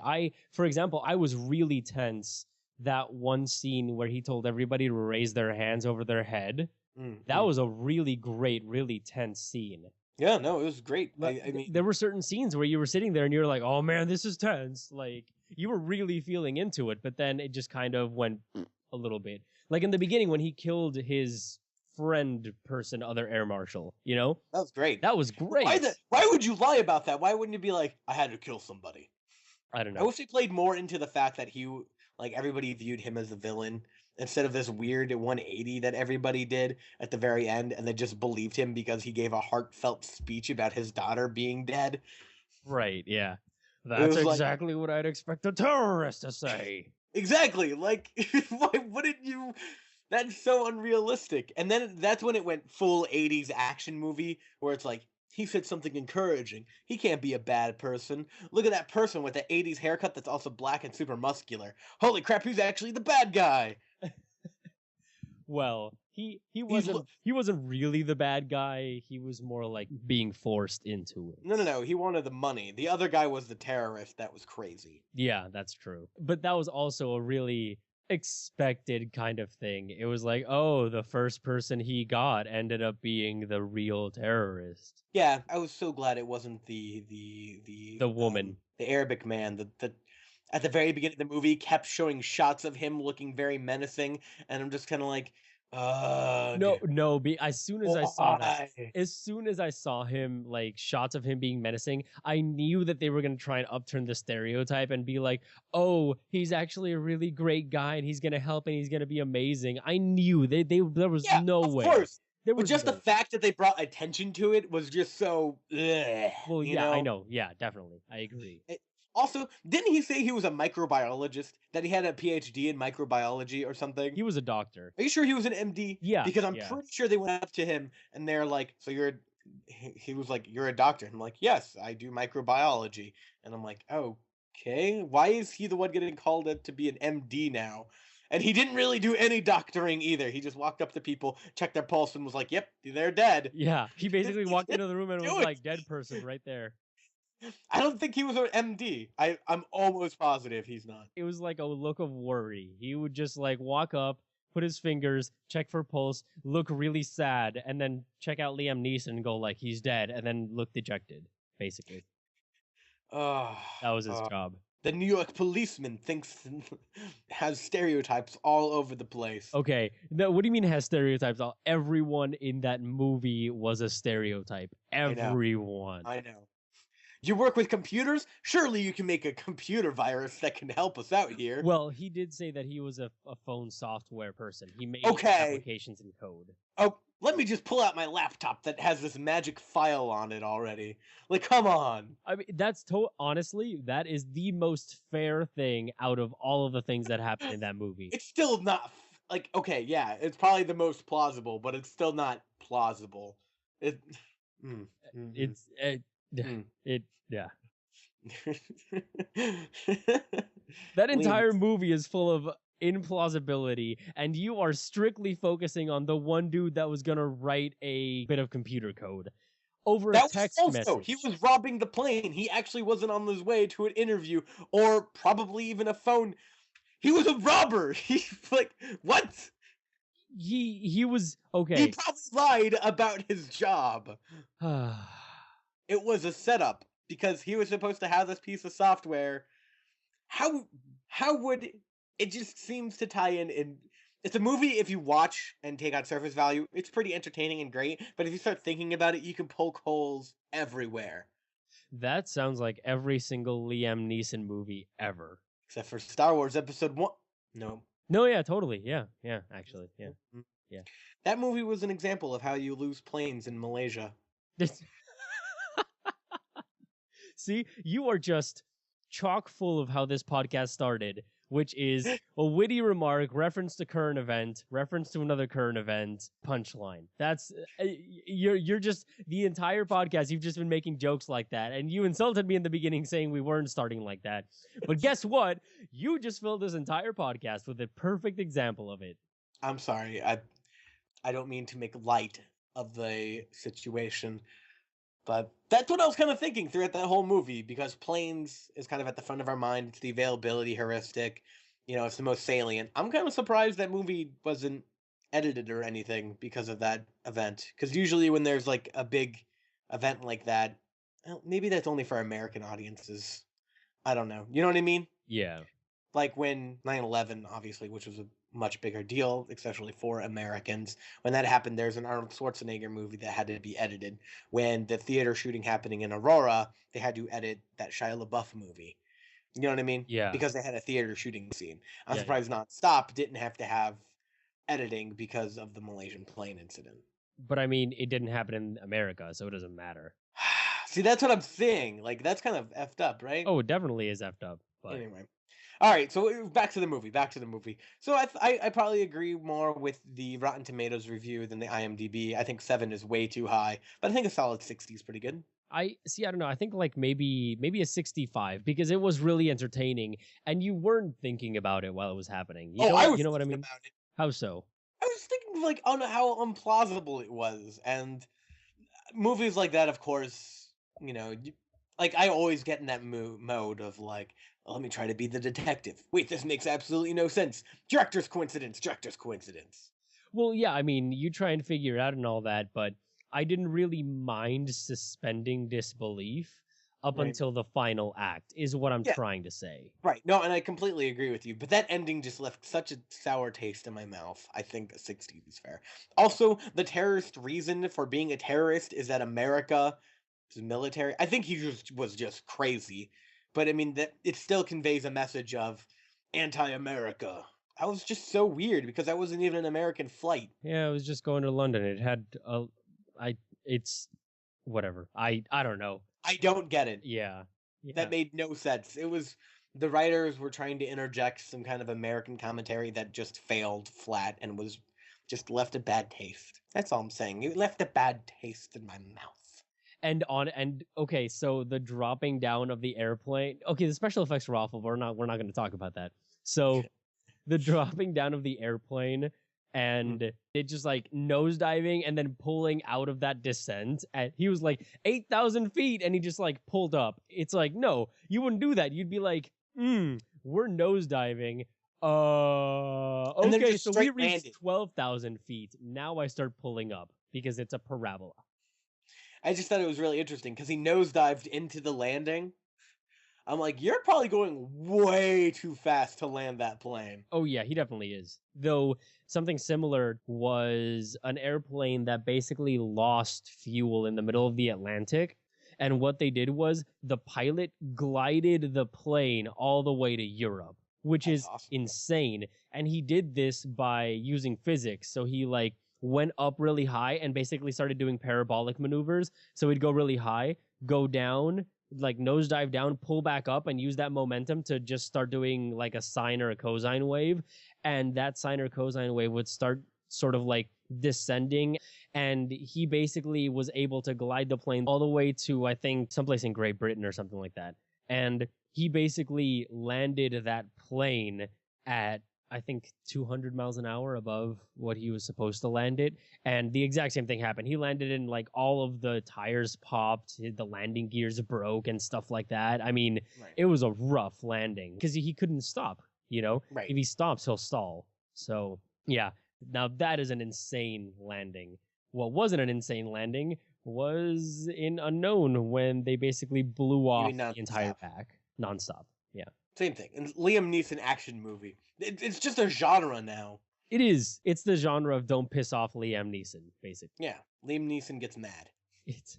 For example, I was really tense that one scene where he told everybody to raise their hands over their head. That was a really great, really tense scene. Yeah, no, it was great. I mean, there were certain scenes where you were sitting there and you were like, oh man, this is tense. Like, you were really feeling into it, but then it just kind of went a little bit. Like in the beginning when he killed his friend person, other air marshal, you know? That was great. That was great. Why would you lie about that? Why wouldn't you be like, I had to kill somebody? I don't know. I wish they played more into the fact that everybody viewed him as a villain, instead of this weird 180 that everybody did at the very end, and they just believed him because he gave a heartfelt speech about his daughter being dead. Right, yeah. That's exactly what I'd expect a terrorist to say. Exactly. Like, why wouldn't you? That's so unrealistic. And then that's when it went full 80s action movie where it's like, he said something encouraging. He can't be a bad person. Look at that person with the 80s haircut that's also black and super muscular. Holy crap, he's actually the bad guy. Well, he He's wasn't he wasn't really the bad guy. He was more like being forced into it. No. He wanted the money. The other guy was the terrorist. That was crazy. Yeah, that's true. But that was also a really expected kind of thing. It was like, oh, the first person he got ended up being the real terrorist. Yeah, I was so glad it wasn't the woman. the Arabic man. The at the very beginning of the movie kept showing shots of him looking very menacing, and I'm just kind of like, No. As soon as I saw that, why? as soon as I saw him, like shots of him being menacing, I knew that they were gonna try and upturn the stereotype and be like, "Oh, he's actually a really great guy, and he's gonna help, and he's gonna be amazing." I knew they there was Yeah, no of way. course. There But was just no the fact that they brought attention to it was just so, Well, you yeah, I know? know. Yeah, definitely. I agree. Also, didn't he say he was a microbiologist? That he had a PhD in microbiology or something? He was a doctor. Are you sure he was an MD? Yeah, Because I'm yeah. pretty sure they went up to him and they're like, "So you're," he was like, "You're a doctor." And I'm like, "Yes, I do microbiology." And I'm like, "Okay, why is he the one getting called up to be an MD now?" And he didn't really do any doctoring either. He just walked up to people, checked their pulse, and was like, "Yep, they're dead." Yeah, he basically He walked didn't into the room and was do like, it. "Dead person right there." I don't think he was an MD. I'm almost positive he's not. It was like a look of worry. He would just like walk up, put his fingers, check for pulse, look really sad, and then check out Liam Neeson and go like he's dead, and then look dejected. Basically, Uh, that was his job. the New York policeman thinks has stereotypes all over the place. Okay, what do you mean has stereotypes? Everyone in that movie was a stereotype. I know. Everyone. I know. You work with computers? Surely you can make a computer virus that can help us out here. Well, he did say that he was a phone software person. He made Okay. applications and code. Oh, let me just pull out my laptop that has this magic file on it already. Like, come on. I mean, that's honestly, that is the most fair thing out of all of the things that happened in that movie. It's still not like, okay, yeah, it's probably the most plausible, but it's still not plausible. It. It's yeah. That entire movie is full of implausibility, and you are strictly focusing on the one dude that was gonna write a bit of computer code over a text message. He was robbing the plane. He actually wasn't on his way to an interview or probably even a phone. He was a robber. He like what? He was okay. He probably lied about his job. It was a setup because he was supposed to have this piece of software. How would it just seems to tie in it's a movie if you watch and take out surface value, it's pretty entertaining and great, but if you start thinking about it, you can poke holes everywhere. That sounds like every single Liam Neeson movie ever. Except for Star Wars Episode 1. No, yeah, totally. Yeah, actually. Yeah. Yeah. That movie was an example of how you lose planes in Malaysia. See, you are just chock full of how this podcast started, which is a witty remark, reference to current event, reference to another current event, punchline. That's you're just the entire podcast. You've just been making jokes like that, and you insulted me in the beginning saying we weren't starting like that. But guess what? You just filled this entire podcast with a perfect example of it. I'm sorry. I don't mean to make light of the situation. But that's what I was kind of thinking throughout that whole movie, because planes is kind of at the front of our mind. It's the availability heuristic. It's the most salient. I'm kind of surprised that movie wasn't edited or anything because of that event. Because usually when there's like a big event like that, well, maybe that's only for American audiences. I don't know. You know what I mean? Yeah. Like when 9/11, obviously, which was a much bigger deal, especially for Americans. When that happened, there's an Arnold Schwarzenegger movie that had to be edited. When the theater shooting happening in Aurora, they had to edit that Shia LaBeouf movie. You know what I mean? Yeah. Because they had a theater shooting scene. I'm surprised Nonstop didn't have to have editing because of the Malaysian plane incident. But I mean, it didn't happen in America, so it doesn't matter. See, that's what I'm saying. Like, that's kind of effed up, right? Oh, it definitely is effed up. But anyway. All right, so back to the movie. Back to the movie. So I probably agree more with the Rotten Tomatoes review than the IMDb. I think 7 is way too high, but I think a solid 60 is pretty good. I see. I don't know. I think like maybe a 65 because it was really entertaining, and you weren't thinking about it while it was happening. Oh, I was You know what I thinking mean? about it. How so? I was thinking like on how implausible it was, and movies like that, of course, like I always get in that mode of like, "Oh, let me try to be the detective. Wait, this makes absolutely no sense. Director's coincidence. Director's coincidence. Well, yeah. I mean, you try and figure it out and all that, but I didn't really mind suspending disbelief up Right. until the final act. Is what I'm Yeah. trying to say. Right. No, and I completely agree with you. But that ending just left such a sour taste in my mouth. I think a 60 is fair. Also, the terrorist reason for being a terrorist is that America is military. I think he just was just crazy. But I mean that it still conveys a message of anti-America. That was just so weird because that wasn't even an American flight. Yeah, I was just going to London. It had a, I. It's whatever. I don't know. I don't get it. Yeah. Yeah. That made no sense. It was the writers were trying to interject some kind of American commentary that just failed flat and was just left a bad taste. That's all I'm saying. It left a bad taste in my mouth. And okay, so the dropping down of the airplane. Okay, the special effects were awful. But we're not going to talk about that. So the dropping down of the airplane and it just like nosediving and then pulling out of that descent. And he was like 8,000 feet and he just like pulled up. It's like, no, you wouldn't do that. You'd be like, we're nosediving. And then Okay, just so we straight reached landed. 12,000 feet. Now I start pulling up because it's a parabola. I just thought it was really interesting because he nosedived into the landing. I'm like, you're probably going way too fast to land that plane. Oh yeah, he definitely is. Though something similar was an airplane that basically lost fuel in the middle of the Atlantic. And what they did was the pilot glided the plane all the way to Europe, which That's is awesome. insane. And he did this by using physics. So he like went up really high and basically started doing parabolic maneuvers. So he'd go really high, go down, like nosedive down, pull back up, and use that momentum to just start doing like a sine or a cosine wave. And that sine or cosine wave would start sort of like descending. And he basically was able to glide the plane all the way to, I think, someplace in Great Britain or something like that. And he basically landed that plane at, I think, 200 miles an hour above what he was supposed to land it. And the exact same thing happened. He landed in like all of the tires popped, the landing gears broke and stuff like that. I mean, Right. it was a rough landing because he couldn't stop, Right. If he stops, he'll stall. So, yeah, now that is an insane landing. What wasn't an insane landing was in Unknown when they basically blew off mean the entire nonstop? pack nonstop. Yeah. Same thing. And Liam Neeson action movie. It's just a genre now. It is. It's the genre of don't piss off Liam Neeson, basically. Yeah. Liam Neeson gets mad. It's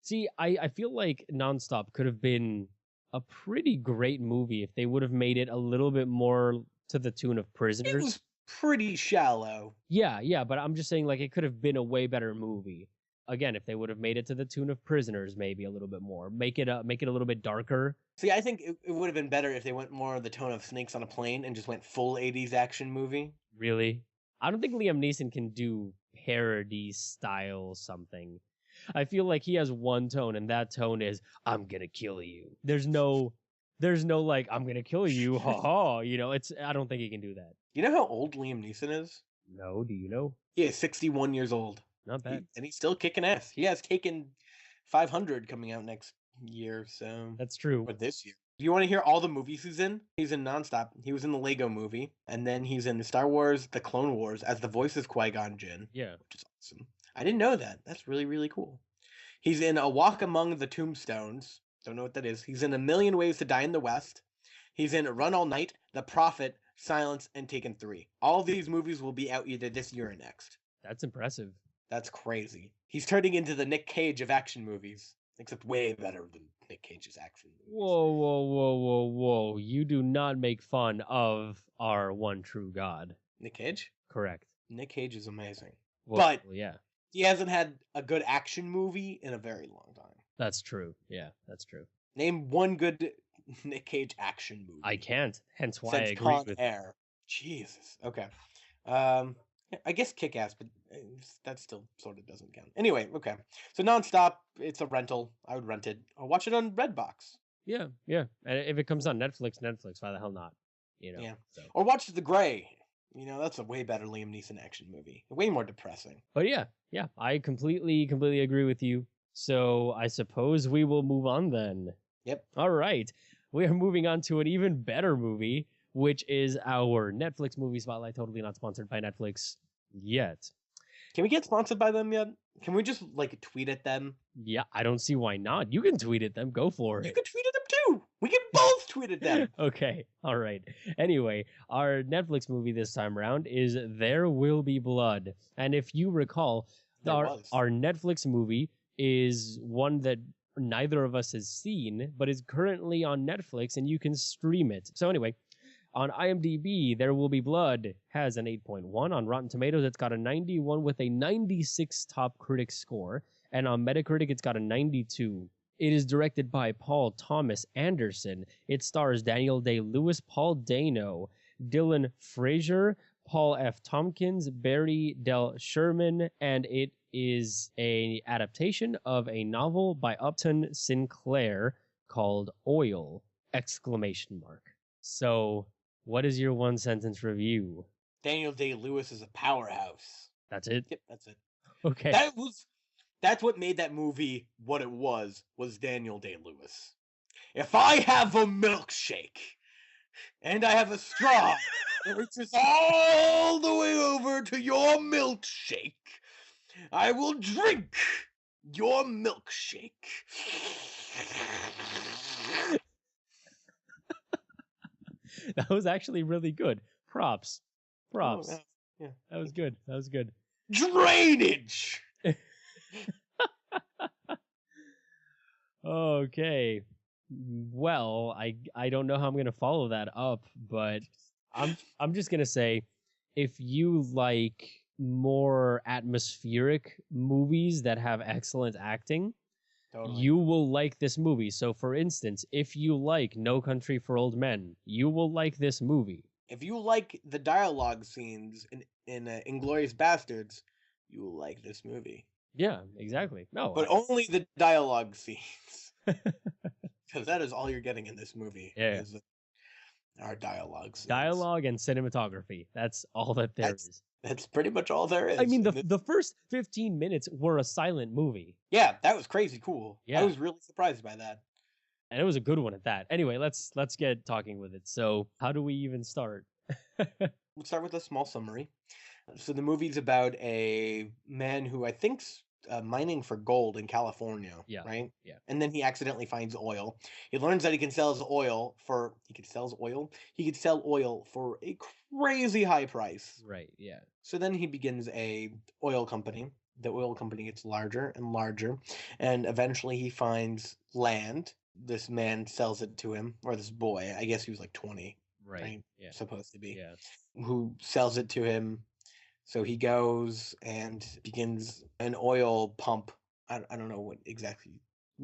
See, I feel like Nonstop could have been a pretty great movie if they would have made it a little bit more to the tune of It Prisoners. was pretty shallow. Yeah, but I'm just saying like it could have been a way better movie. Again, if they would have made it to the tune of Prisoners, maybe a little bit more. Make it a little bit darker. See, I think it would have been better if they went more of the tone of Snakes on a Plane and just went full 80s action movie. Really? I don't think Liam Neeson can do parody style something. I feel like he has one tone, and that tone is "I'm gonna kill you." There's no like "I'm gonna kill you," ha ha. I don't think he can do that. You know how old Liam Neeson is? No, do you know? He is 61 years old. Not bad. And he's still kicking ass. He has taken 500 coming out next year, so. That's true. Or this year. Do you want to hear all the movies he's in? He's in Nonstop. He was in the Lego movie. And then he's in Star Wars The Clone Wars as the voice of Qui-Gon Jinn. Yeah. Which is awesome. I didn't know that. That's really, really cool. He's in A Walk Among the Tombstones. Don't know what that is. He's in A Million Ways to Die in the West. He's in Run All Night, The Prophet, Silence, and Taken 3. All of these movies will be out either this year or next. That's impressive. That's crazy. He's turning into the Nick Cage of action movies. Except way better than Nick Cage's action movies. Whoa. You do not make fun of our one true God. Nick Cage? Correct. Nick Cage is amazing. Well, But yeah. he hasn't had a good action movie in a very long time. That's true. Yeah, that's true. Name one good Nick Cage action movie. I can't. Hence why I Since agreed Con with. Air. Jesus. Okay. Yeah, I guess Kick-Ass, but that still sort of doesn't count. Anyway, okay. So Nonstop, it's a rental. I would rent it. I'll watch it on Redbox. Yeah, yeah. And if it comes on Netflix, why the hell not? Yeah. So. Or watch The Gray. That's a way better Liam Neeson action movie. Way more depressing. But yeah, I completely agree with you. So I suppose we will move on then. Yep. All right. We are moving on to an even better movie, which is our Netflix movie spotlight. Totally not sponsored by Netflix yet. Can we get sponsored by them yet? Can we just tweet at them? Yeah, I don't see why not. You can tweet at them. Go for it. You can tweet at them too. We can both tweet at them. Okay. All right. Anyway, our Netflix movie this time around is There Will Be Blood. And if you recall, our Netflix movie is one that neither of us has seen, but is currently on Netflix and you can stream it. So anyway, on IMDb, There Will Be Blood has an 8.1. On Rotten Tomatoes, it's got a 91 with a 96 top critic score. And on Metacritic, it's got a 92. It is directed by Paul Thomas Anderson. It stars Daniel Day-Lewis, Paul Dano, Dylan Frazier, Paul F. Tompkins, Barry Del Sherman, and it is an adaptation of a novel by Upton Sinclair called Oil! So, what is your one sentence review? Daniel Day-Lewis is a powerhouse. That's it? Yep, that's it. Okay. That's what made that movie what it was Daniel Day-Lewis. If I have a milkshake and I have a straw that reaches all the way over to your milkshake, I will drink your milkshake. That was actually really good. Props. Oh, yeah. That was good. Drainage! Okay. Well, I don't know how I'm gonna follow that up, but I'm just gonna say, if you like more atmospheric movies that have excellent acting, totally, you will like this movie. So, for instance, if you like No Country for Old Men, you will like this movie. If you like the dialogue scenes in Inglourious Bastards, you will like this movie. Yeah, exactly. No, but only the dialogue scenes, because that is all you're getting in this movie. Yeah, our dialogue scenes. Dialogue and cinematography. That's all that there is. That's pretty much all there is. I mean, the first 15 minutes were a silent movie. Yeah, that was crazy cool. Yeah, I was really surprised by that. And it was a good one at that. Anyway, let's get talking with it. So, how do we even start? We'll start with a small summary. So the movie's about a man who I think's mining for gold in California, right? Yeah. And then he accidentally finds oil. He learns that he can sell oil for a crazy high price. Right, yeah. So then he begins a oil company. The oil company gets larger and larger, and eventually he finds land. This man sells it to him, or this boy. I guess he was like 20. Right. Yeah. Supposed to be. Yeah. Who sells it to him. So he goes and begins an oil pump. I don't know what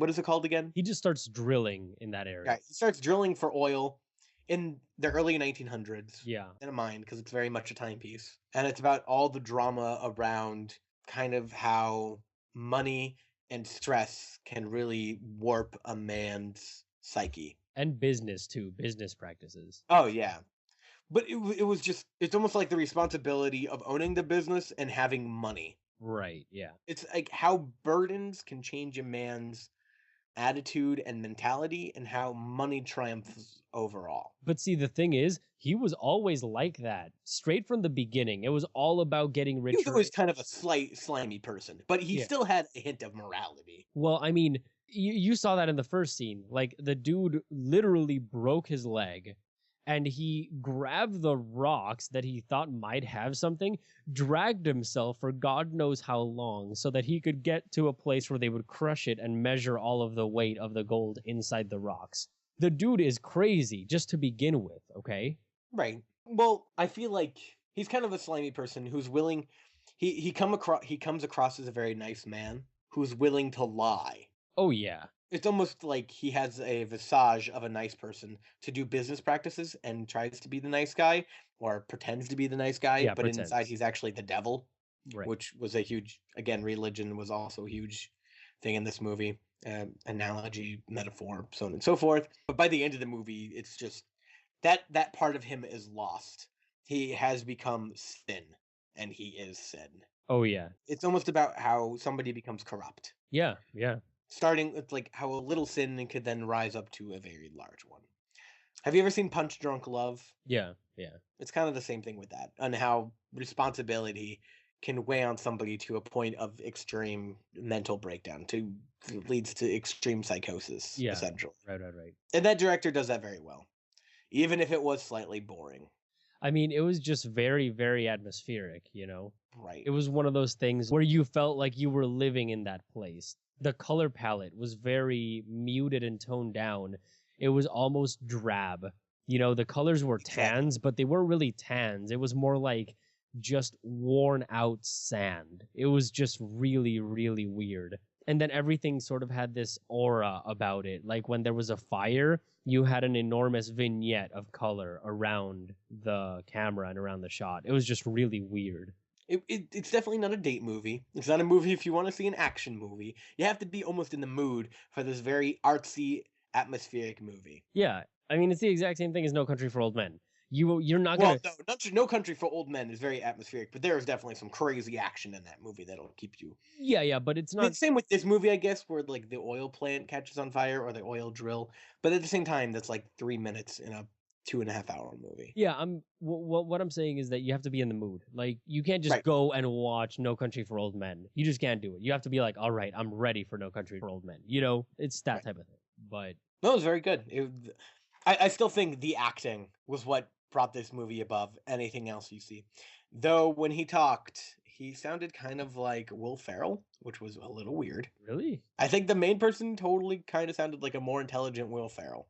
is it called again? He just starts drilling in that area. Yeah, he starts drilling for oil in the early 1900s. Yeah. In a mine, because it's very much a timepiece. And it's about all the drama around kind of how money and stress can really warp a man's psyche. And business too, business practices. Oh, yeah. But it's almost like the responsibility of owning the business and having money. Right, yeah. It's like how burdens can change a man's attitude and mentality and how money triumphs overall. But see, the thing is, he was always like that. Straight from the beginning. It was all about getting richer. He was kind of a slimy person, but he still had a hint of morality. Well, I mean, you saw that in the first scene. Like, the dude literally broke his leg, and he grabbed the rocks that he thought might have something, dragged himself for God knows how long, so that he could get to a place where they would crush it and measure all of the weight of the gold inside the rocks. The dude is crazy, just to begin with, okay? Right. Well, I feel like he's kind of a slimy person who's willing... He comes across as a very nice man who's willing to lie. Oh, yeah. It's almost like he has a visage of a nice person to do business practices and tries to be the nice guy or pretends to be the nice guy, Yeah, but inside pretends. he's actually the devil, Right. which was a huge, again, religion was also a huge thing in this movie. Analogy, metaphor, so on and so forth. But by the end of the movie, it's just that part of him is lost. He has become sin, and he is sin. Oh yeah. It's almost about how somebody becomes corrupt. Yeah, yeah. Starting with like how a little sin could then rise up to a very large one. Have you ever seen Punch Drunk Love? Yeah, yeah. It's kind of the same thing with that, and how responsibility can weigh on somebody to a point of extreme mental breakdown, to leads to extreme psychosis, Yeah. essentially. Right. And that director does that very well, even if it was slightly boring. I mean, it was just very, very atmospheric, you know? Right. It was one of those things where you felt like you were living in that place. The color palette was very muted and toned down. It was almost drab. You know, the colors were tans, but they weren't really tans. It was more like just worn out sand. It was just really, really weird. And then everything sort of had this aura about it. Like when there was a fire, you had an enormous vignette of color around the camera and around the shot. It was just really weird. It's definitely not a date movie. It's not a movie if you want to see an action movie. You have to be almost in the mood for this very artsy, atmospheric movie. Yeah, I mean it's the exact same thing as No Country for Old Men. You're not Well, gonna. No Country for Old Men is very atmospheric, but there is definitely some crazy action in that movie that'll keep you. Yeah, but it's I mean, not. same with this movie, I guess, where like the oil plant catches on fire or the oil drill, but at the same time, that's like 3 minutes in a 2.5 hour movie. Yeah, what I'm saying is that you have to be in the mood. Like you can't just Right. go and watch No Country for Old Men. You just can't do it. You have to be like, all right, I'm ready for No Country for Old Men. You know, it's that Right. type of thing. But No, it was very good. I still think the acting was what brought this movie above anything else you see. Though when he talked, he sounded kind of like Will Ferrell, which was a little weird. really, I think the main person totally kind of sounded like a more intelligent Will Ferrell.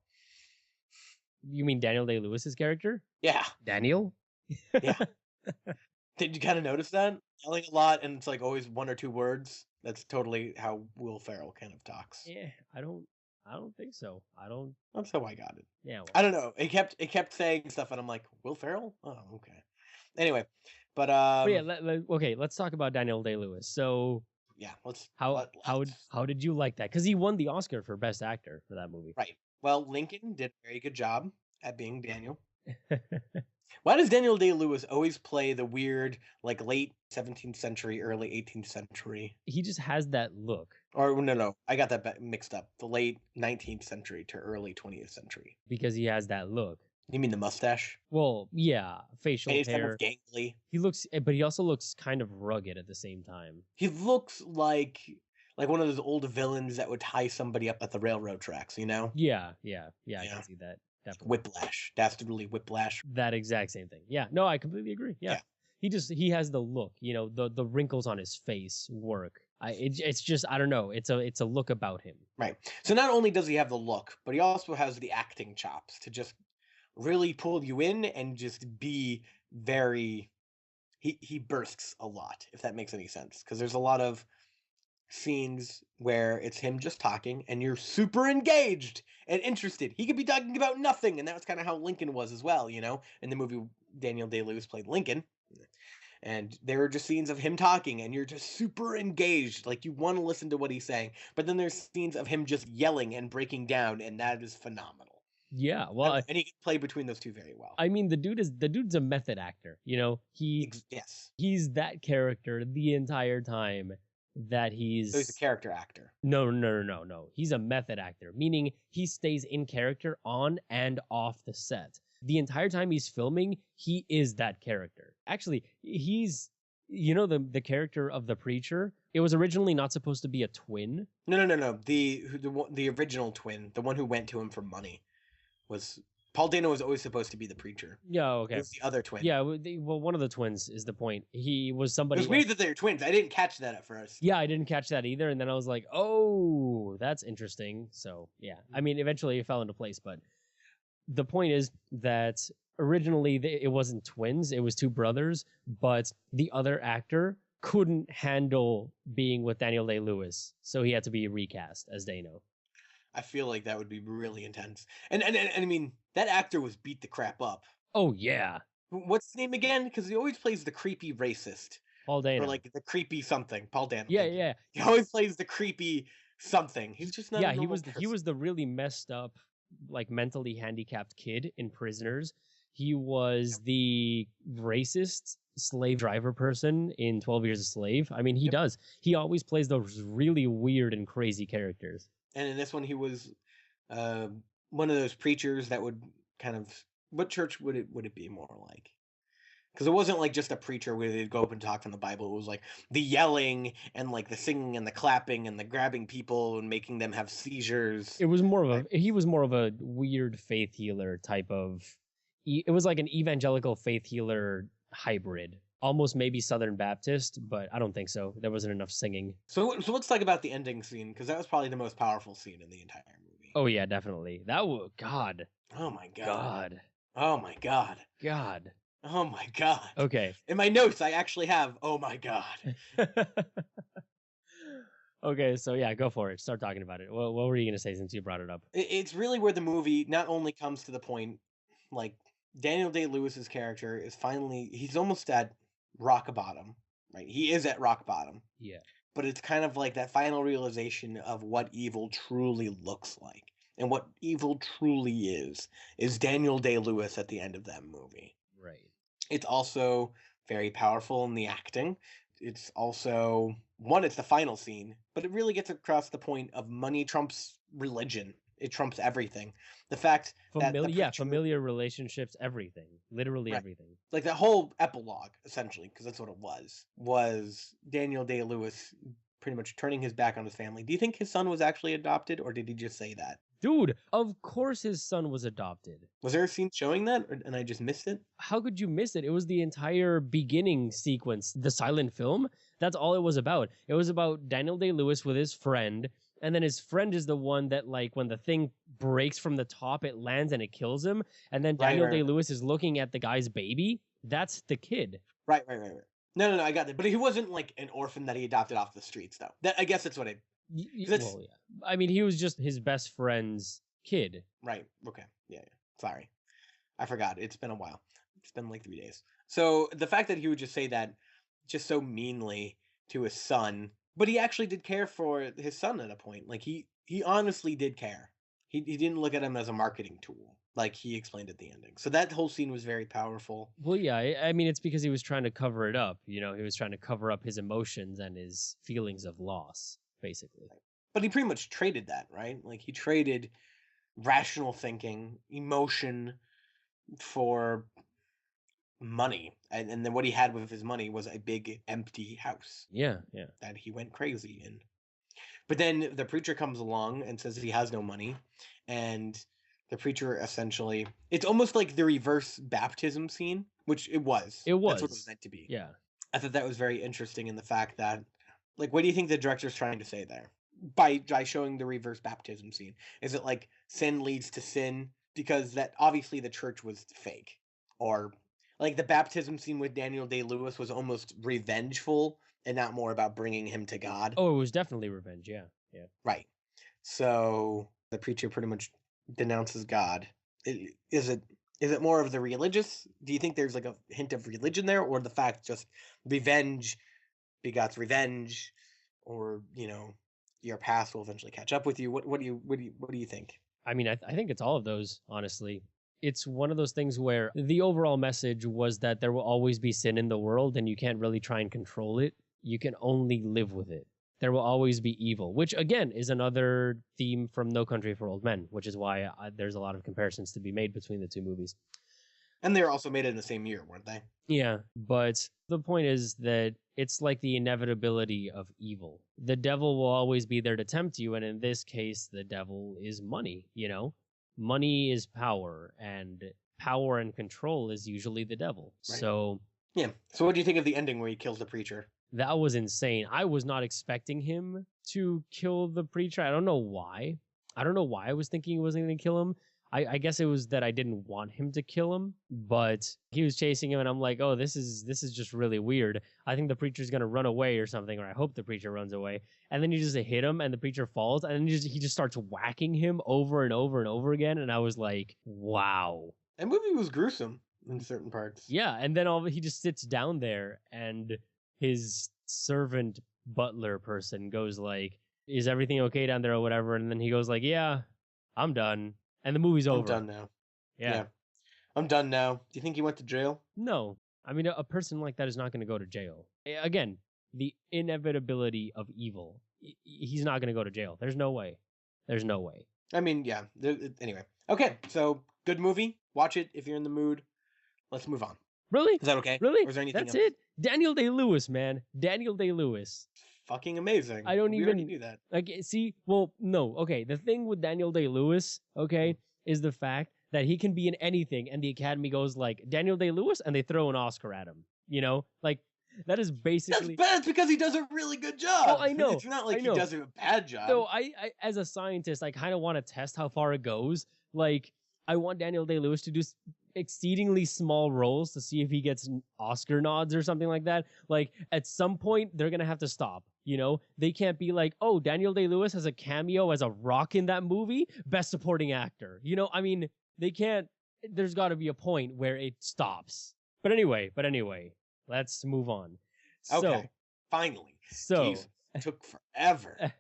you mean Daniel Day-Lewis's character? Yeah, Daniel? yeah. Did you kind of notice that? Yelling a lot, and it's like always one or two words. That's totally how Will Ferrell kind of talks. Yeah, I don't think so. I don't. That's how I got it. Yeah. Well, I don't know. It kept saying stuff, and I'm like, Will Ferrell? Oh, okay. Anyway, but yeah. Okay, let's talk about Daniel Day-Lewis. So yeah, let's how did you like that? Because he won the Oscar for Best Actor for that movie. right. Well, Lincoln did a very good job at being Daniel. Why does Daniel Day-Lewis always play the weird, like late 17th century, early 18th century? He just has that look. Or no, I got that mixed up. The late 19th century to early 20th century. Because he has that look. You mean the mustache? Well, yeah, facial And he's kind hair. of gangly. He looks, but he also looks kind of rugged at the same time. He looks like one of those old villains that would tie somebody up at the railroad tracks, you know? Yeah, I Yeah. can see that. Definitely. Whiplash. Dastardly Whiplash. That exact same thing. Yeah, no, I completely agree. Yeah. He has the look, you know, the wrinkles on his face work. It's just I don't know. It's a look about him. Right. So not only does he have the look, but he also has the acting chops to just really pull you in and just be very. He bursts a lot, if that makes any sense, because there's a lot of scenes where it's him just talking and you're super engaged and interested. He could be talking about nothing, and that was kind of how Lincoln was as well, you know. In the movie, Daniel Day-Lewis played Lincoln. And there were just scenes of him talking, and you're just super engaged. Like, you want to listen to what he's saying. But then there's scenes of him just yelling and breaking down, and that is phenomenal. Yeah, well, And he can play between those two very well. I mean, the dude's a method actor. You know, Yes. he's that character the entire time that he's. So he's a character actor. No. He's a method actor, meaning he stays in character on and off the set. The entire time he's filming, he is that character. Actually, he's, you know, the character of the preacher. It was originally not supposed to be a twin. No. The original twin, the one who went to him for money, was Paul Dano was always supposed to be the preacher. Yeah, okay. It was the other twin. Yeah, well, one of the twins is the point. He was somebody. It was weird that they're twins. I didn't catch that at first. Yeah, I didn't catch that either, and then I was like, oh, that's interesting. So yeah, I mean, eventually it fell into place, but. The point is that originally it wasn't twins, it was two brothers, but the other actor couldn't handle being with Daniel Day-Lewis, so he had to be recast as Dano. I feel like that would be really intense. And I mean, that actor was beat the crap up. Oh yeah, What's his name again? Because he always plays the creepy racist. Paul Or Dano. like the creepy something. Paul Dano. Yeah, Thank you. yeah, He always plays the creepy something. He's just not yeah. a normal person. He was the really messed up, like mentally handicapped kid in Prisoners. He was the racist slave driver person in 12 Years a Slave. I mean, he does. He always plays those really weird and crazy characters. And in this one, he was one of those preachers that would kind of. What church would it be more like? Because it wasn't like just a preacher where they'd go up and talk from the Bible. It was like the yelling and like the singing and the clapping and the grabbing people and making them have seizures. It was more of a he was more of a weird faith healer type of. It was like an evangelical faith healer hybrid, almost maybe Southern Baptist, but I don't think so. There wasn't enough singing. So let's talk about the ending scene, because that was probably the most powerful scene in the entire movie. Oh yeah, definitely. That was God. Oh my god. God. Oh my god. God. Oh my god. Okay. In my notes, I actually have, oh my god. Okay, so yeah, go for it. Start talking about it. What were you going to say since you brought it up? It's really where the movie not only comes to the point, like, Daniel Day-Lewis's character is finally, he's almost at rock bottom, right? He is at rock bottom. Yeah. But it's kind of like that final realization of what evil truly looks like. And what evil truly is Daniel Day-Lewis at the end of that movie. Right. It's also very powerful in the acting. It's also, it's the final scene, but it really gets across the point of money trumps religion. It trumps everything. The fact that familiar relationships, everything, literally everything. Like that whole epilogue, essentially, because that's what it was Daniel Day-Lewis pretty much turning his back on his family. Do you think his son was actually adopted, or did he just say that? Dude, of course his son was adopted. Was there a scene showing that, and I just missed it? How could you miss it? It was the entire beginning sequence, the silent film. That's all it was about. It was about Daniel Day-Lewis with his friend, and then his friend is the one that, like, when the thing breaks from the top, it lands and it kills him, and then Daniel Day-Lewis is looking at the guy's baby. That's the kid. Right. No, I got that. But he wasn't, like, an orphan that he adopted off the streets, though. I guess that's what I... Well, yeah. I mean, he was just his best friend's kid. Right. Okay. Yeah. Sorry. I forgot. It's been a while. It's been like 3 days. So the fact that he would just say that just so meanly to his son, but he actually did care for his son at a point. Like he honestly did care. He didn't look at him as a marketing tool, like he explained at the ending. So that whole scene was very powerful. Well, yeah, I mean, it's because he was trying to cover it up. You know, he was trying to cover up his emotions and his feelings of loss, basically. But he pretty much traded that, right? Like he traded rational thinking, emotion for money. And then what he had with his money was a big empty house. Yeah. That he went crazy in. But then the preacher comes along and says he has no money. And the preacher essentially, it's almost like the reverse baptism scene, which it was. It was. That's what it was meant to be. Yeah. I thought that was very interesting in the fact that, like, what do you think the director's trying to say there? By showing the reverse baptism scene. Is it like sin leads to sin? Because that obviously the church was fake. Or like the baptism scene with Daniel Day-Lewis was almost revengeful and not more about bringing him to God. Oh, it was definitely revenge, yeah. Right. So the preacher pretty much denounces God. Is it more of the religious? Do you think there's like a hint of religion there, or the fact just revenge begots revenge, or your past will eventually catch up with you? What do you think? I mean, I think it's all of those, honestly. It's one of those things where the overall message was that there will always be sin in the world and you can't really try and control it. You can only live with it. There will always be evil, which again is another theme from No Country for Old Men, which is why there's a lot of comparisons to be made between the two movies. And they were also made in the same year, weren't they? Yeah, but the point is that it's like the inevitability of evil. The devil will always be there to tempt you, and in this case, the devil is money, Money is power, and power and control is usually the devil. Right. So... yeah. So what do you think of the ending where he kills the preacher? That was insane. I was not expecting him to kill the preacher. I don't know why. I was thinking he wasn't going to kill him. I guess it was that I didn't want him to kill him, but he was chasing him, and I'm like, oh, this is just really weird. I think the preacher's gonna run away or something, or I hope the preacher runs away. And then you just hit him, and the preacher falls, and then he just starts whacking him over and over and over again, and I was like, wow. That movie was gruesome in certain parts. Yeah, and then he just sits down there, and his servant butler person goes like, is everything okay down there or whatever? And then he goes like, yeah, I'm done. And the movie's over. I'm done now. Yeah. I'm done now. Do you think he went to jail? No. I mean, a person like that is not going to go to jail. Again, the inevitability of evil. He's not going to go to jail. There's no way. There's no way. I mean, yeah. Anyway. Okay, so good movie. Watch it if you're in the mood. Let's move on. Really? Is that okay? Really? Or is there anything That's else? it? Daniel Day-Lewis, man. Daniel Day-Lewis. Fucking amazing. I don't we even already knew that. Like, see, well, no, okay. The thing with Daniel Day-Lewis, okay, is the fact that he can be in anything, and the Academy goes like Daniel Day-Lewis, and they throw an Oscar at him. You know, like that is basically. That's because he does a really good job. Oh, I know. It's not like he does a bad job. So I as a scientist, I kind of want to test how far it goes. Like, I want Daniel Day-Lewis to do exceedingly small roles to see if he gets Oscar nods or something like that. Like, at some point, they're gonna have to stop. You know, they can't be like, oh, Daniel Day-Lewis has a cameo as a rock in that movie, best supporting actor. You know, I mean, they can't. There's got to be a point where it stops. But anyway, let's move on. Okay, finally. So Jesus, it took forever.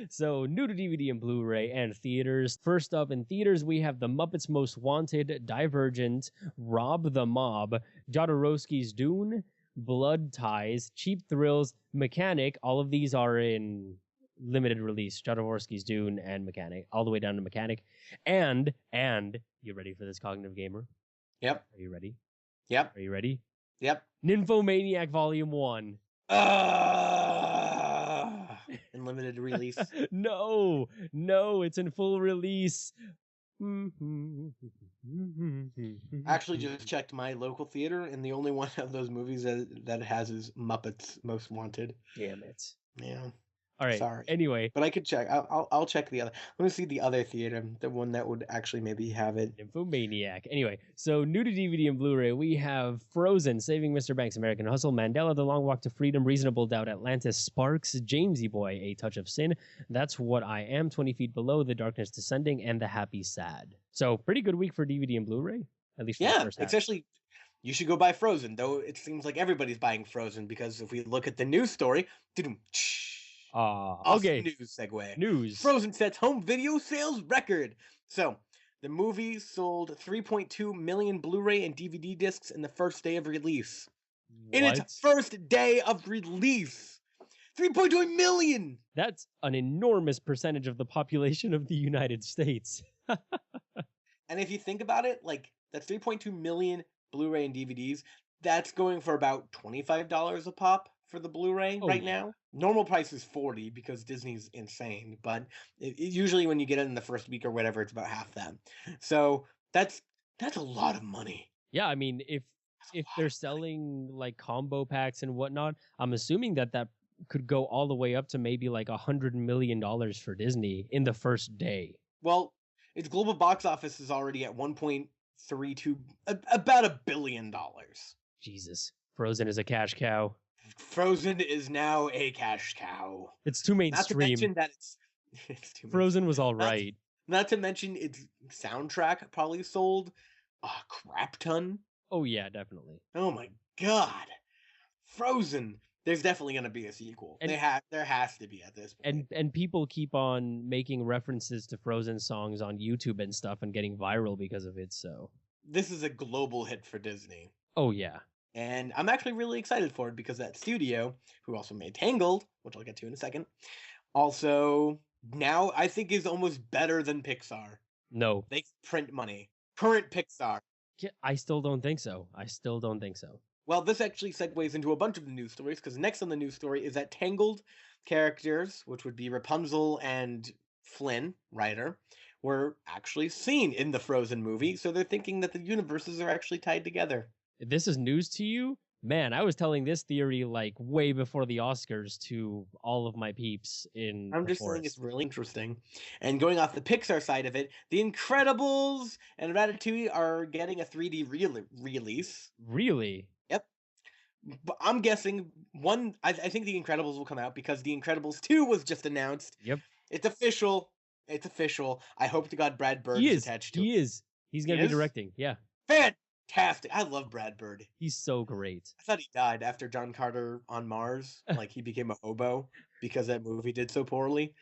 So, new to DVD and Blu-ray and theaters. First up in theaters, we have The Muppets Most Wanted, Divergent, Rob the Mob, Jodorowsky's Dune, Blood Ties, Cheap Thrills, McCanick. All of these are in limited release. Jodorowsky's Dune and McCanick, all the way down to McCanick. And you ready for this, Cognitive Gamer? Yep. Are you ready? Yep. Are you ready? Yep. Nymphomaniac Volume 1. In limited release. No, it's in full release. Actually, just checked my local theater, and the only one of those movies that it has is Muppets Most Wanted. Damn it. Yeah. All right. Sorry. Anyway, but I could check. I'll check the other. Let me see the other theater, the one that would actually maybe have it. Nymphomaniac. Anyway, so new to DVD and Blu-ray, we have Frozen, Saving Mr. Banks, American Hustle, Mandela, The Long Walk to Freedom, Reasonable Doubt, Atlantis, Sparks, Jamesy Boy, A Touch of Sin, That's What I Am, 20 Feet Below, The Darkness Descending, and The Happy Sad. So pretty good week for DVD and Blu-ray, at least for the first half. Especially. You should go buy Frozen, though it seems like everybody's buying Frozen, because if we look at the news story, okay. News segue. News. Frozen sets home video sales record. So, the movie sold 3.2 million Blu-ray and DVD discs in the first day of release. What? In its first day of release. 3.2 million! That's an enormous percentage of the population of the United States. And if you think about it, like, that's 3.2 million Blu-ray and DVDs. That's going for about $25 a pop for the Blu-ray right now. Normal price is $40 because Disney's insane, but usually when you get it in the first week or whatever, it's about half that. So that's a lot of money. Yeah, I mean, if they're selling like combo packs and whatnot, I'm assuming that could go all the way up to maybe like $100 million for Disney in the first day. Well, its global box office is already at 1.32, about $1 billion. Jesus, Frozen is a cash cow. Frozen is now a cash cow. It's too mainstream. Not to mention that it's too Frozen was all right. Not to mention its soundtrack probably sold a crap ton. Oh yeah, definitely. Oh my god, Frozen. There's definitely going to be a sequel. And, there has to be at this point. And people keep on making references to Frozen songs on YouTube and stuff and getting viral because of it. So this is a global hit for Disney. Oh yeah. And I'm actually really excited for it because that studio, who also made Tangled, which I'll get to in a second, also now I think is almost better than Pixar. No. They print money. Current Pixar. I still don't think so. Well, this actually segues into a bunch of the news stories, because next on the news story is that Tangled characters, which would be Rapunzel and Flynn, Ryder, were actually seen in the Frozen movie, so they're thinking that the universes are actually tied together. This is news to you? Man, I was telling this theory like way before the Oscars to all of my peeps in I'm the just saying forest. it's really interesting. And going off the Pixar side of it, The Incredibles and Ratatouille are getting a 3D release. Really? Yep. But I'm guessing I think The Incredibles will come out because The Incredibles 2 was just announced. Yep. It's official. It's official. I hope to God Brad Bird is attached to it. He is. He's going to be directing. Yeah. Fantastic. I love Brad Bird. He's so great. I thought he died after John Carter on Mars. Like, he became a hobo because that movie did so poorly.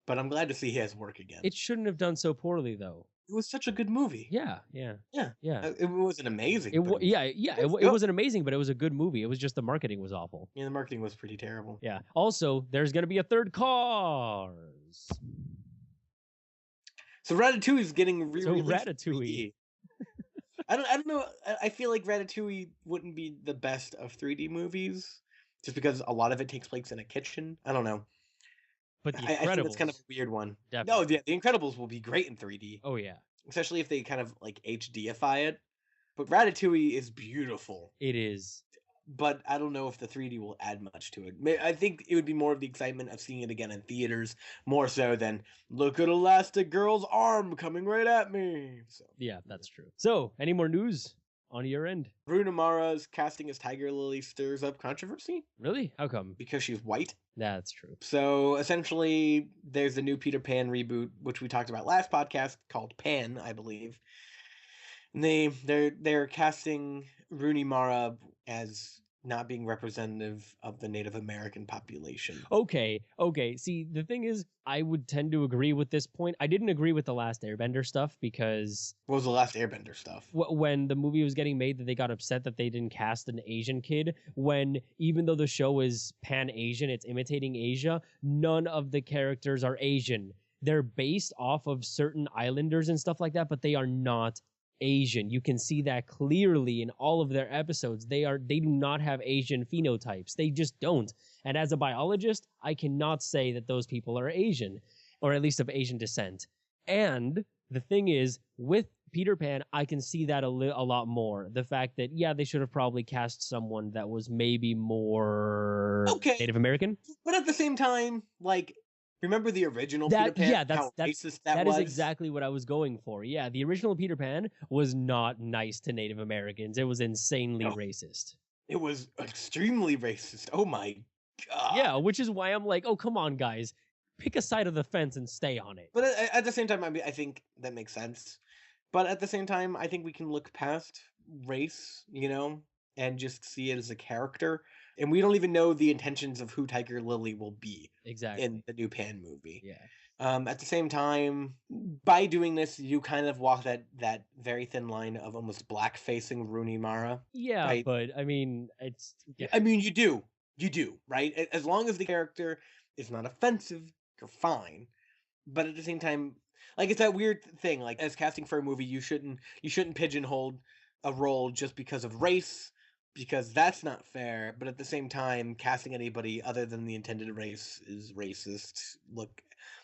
But I'm glad to see he has work again. It shouldn't have done so poorly, though. It was such a good movie. Yeah. It wasn't amazing. It wasn't amazing, but it was a good movie. It was just the marketing was awful. Yeah, the marketing was pretty terrible. Yeah. Also, there's going to be a third Cars. So Ratatouille is getting So Ratatouille. I don't know. I feel like Ratatouille wouldn't be the best of 3D movies, just because a lot of it takes place in a kitchen. I don't know. But The Incredibles. I think it's kind of a weird one. Definitely. No, The Incredibles will be great in 3D. Oh, yeah. Especially if they kind of like HDify it. But Ratatouille is beautiful. It is. But I don't know if the 3D will add much to it. I think it would be more of the excitement of seeing it again in theaters, more so than, look at Elastic Girl's arm coming right at me. So yeah, that's true. So, any more news on your end? Rooney Mara's casting as Tigerlily stirs up controversy. Really? How come? Because she's white. That's true. So essentially, there's the new Peter Pan reboot, which we talked about last podcast, called Pan, I believe. And they're casting Rooney Mara as not being representative of the Native American population. Okay. See, the thing is, I would tend to agree with this point. I didn't agree with the Last Airbender stuff because... What was the Last Airbender stuff? When the movie was getting made, that they got upset that they didn't cast an Asian kid, when even though the show is pan-Asian, it's imitating Asia, none of the characters are Asian. They're based off of certain islanders and stuff like that, but they are not Asian. You can see that clearly in all of their episodes. They do not have Asian phenotypes. They just don't. And as a biologist, I cannot say that those people are Asian, or at least of Asian descent. And the thing is, with Peter Pan, I can see that a lot more. The fact that, yeah, they should have probably cast someone that was maybe more Native American. But at the same time, like, remember the original Peter Pan? Yeah, how racist that was? Is exactly what I was going for. Yeah, the original Peter Pan was not nice to Native Americans. It was insanely racist. It was extremely racist. Oh my god. Yeah, which is why I'm like, oh, come on, guys. Pick a side of the fence and stay on it. But at the same time, I think that makes sense. But at the same time, I think we can look past race, and just see it as a character. And we don't even know the intentions of who Tigerlily will be in the new Pan movie. Yeah. At the same time, by doing this, you kind of walk that very thin line of almost black-facing Rooney Mara. Yeah, right? But I mean, it's... Yeah. I mean, you do, right? As long as the character is not offensive, you're fine. But at the same time, like, it's that weird thing, like, as casting for a movie, you shouldn't pigeonhole a role just because of race, because that's not fair. But at the same time, casting anybody other than the intended race is racist. Look,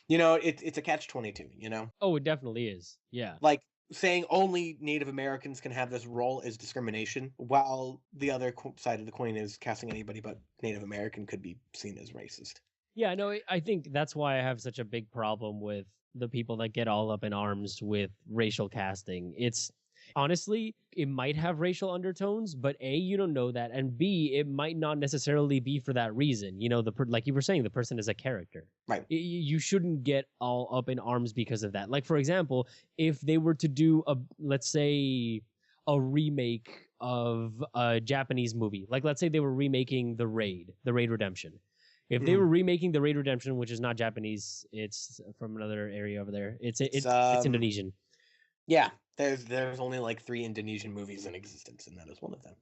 it's a catch-22, Oh, it definitely is. Yeah. Like, saying only Native Americans can have this role is discrimination, while the other side of the coin is casting anybody but Native American could be seen as racist. Yeah, no, I think that's why I have such a big problem with the people that get all up in arms with racial casting. It's honestly, it might have racial undertones, but A, you don't know that, and B, it might not necessarily be for that reason. Like you were saying, the person is a character. Right. You shouldn't get all up in arms because of that. Like, for example, if they were to do let's say, a remake of a Japanese movie, like let's say they were remaking The Raid Redemption. If they were remaking The Raid Redemption, which is not Japanese, it's from another area over there. It's Indonesian. Yeah, there's only like 3 Indonesian movies in existence, and that is one of them.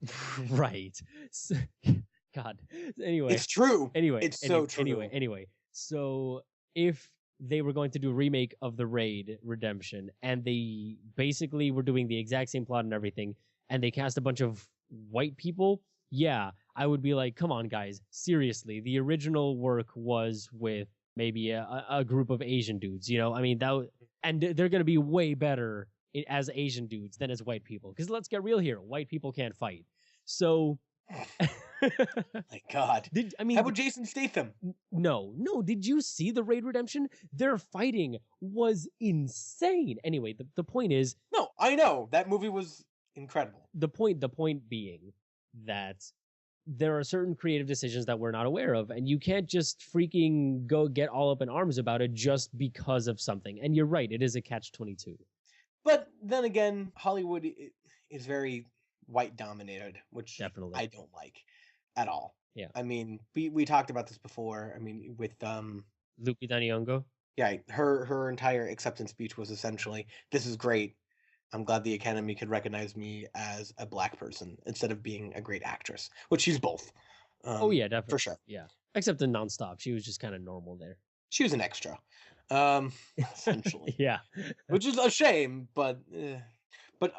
Right. So, God. Anyway, it's true. Anyway, it's so true. Anyway. So if they were going to do a remake of The Raid Redemption, and they basically were doing the exact same plot and everything, and they cast a bunch of white people, yeah, I would be like, come on, guys, seriously. The original work was with maybe a group of Asian dudes, I mean, and they're going to be way better as Asian dudes than as white people. Because let's get real here, white people can't fight. So My God. How about Jason Statham? No. Did you see the Raid Redemption? Their fighting was insane. Anyway, the point is. No, I know that movie was incredible. The point being that there are certain creative decisions that we're not aware of, and you can't just freaking go get all up in arms about it just because of something. And you're right, it is a catch-22. But then again, Hollywood is very white dominated, which Definitely. I don't like at all. Yeah. I mean, we talked about this before. I mean, with Lupita Nyong'o. Yeah, her entire acceptance speech was essentially, "This is great. I'm glad the Academy could recognize me as a black person instead of being a great actress," which she's both. Oh yeah, definitely for sure. Yeah, except in Nonstop, she was just kind of normal there. She was an extra, essentially. Yeah, which is a shame, but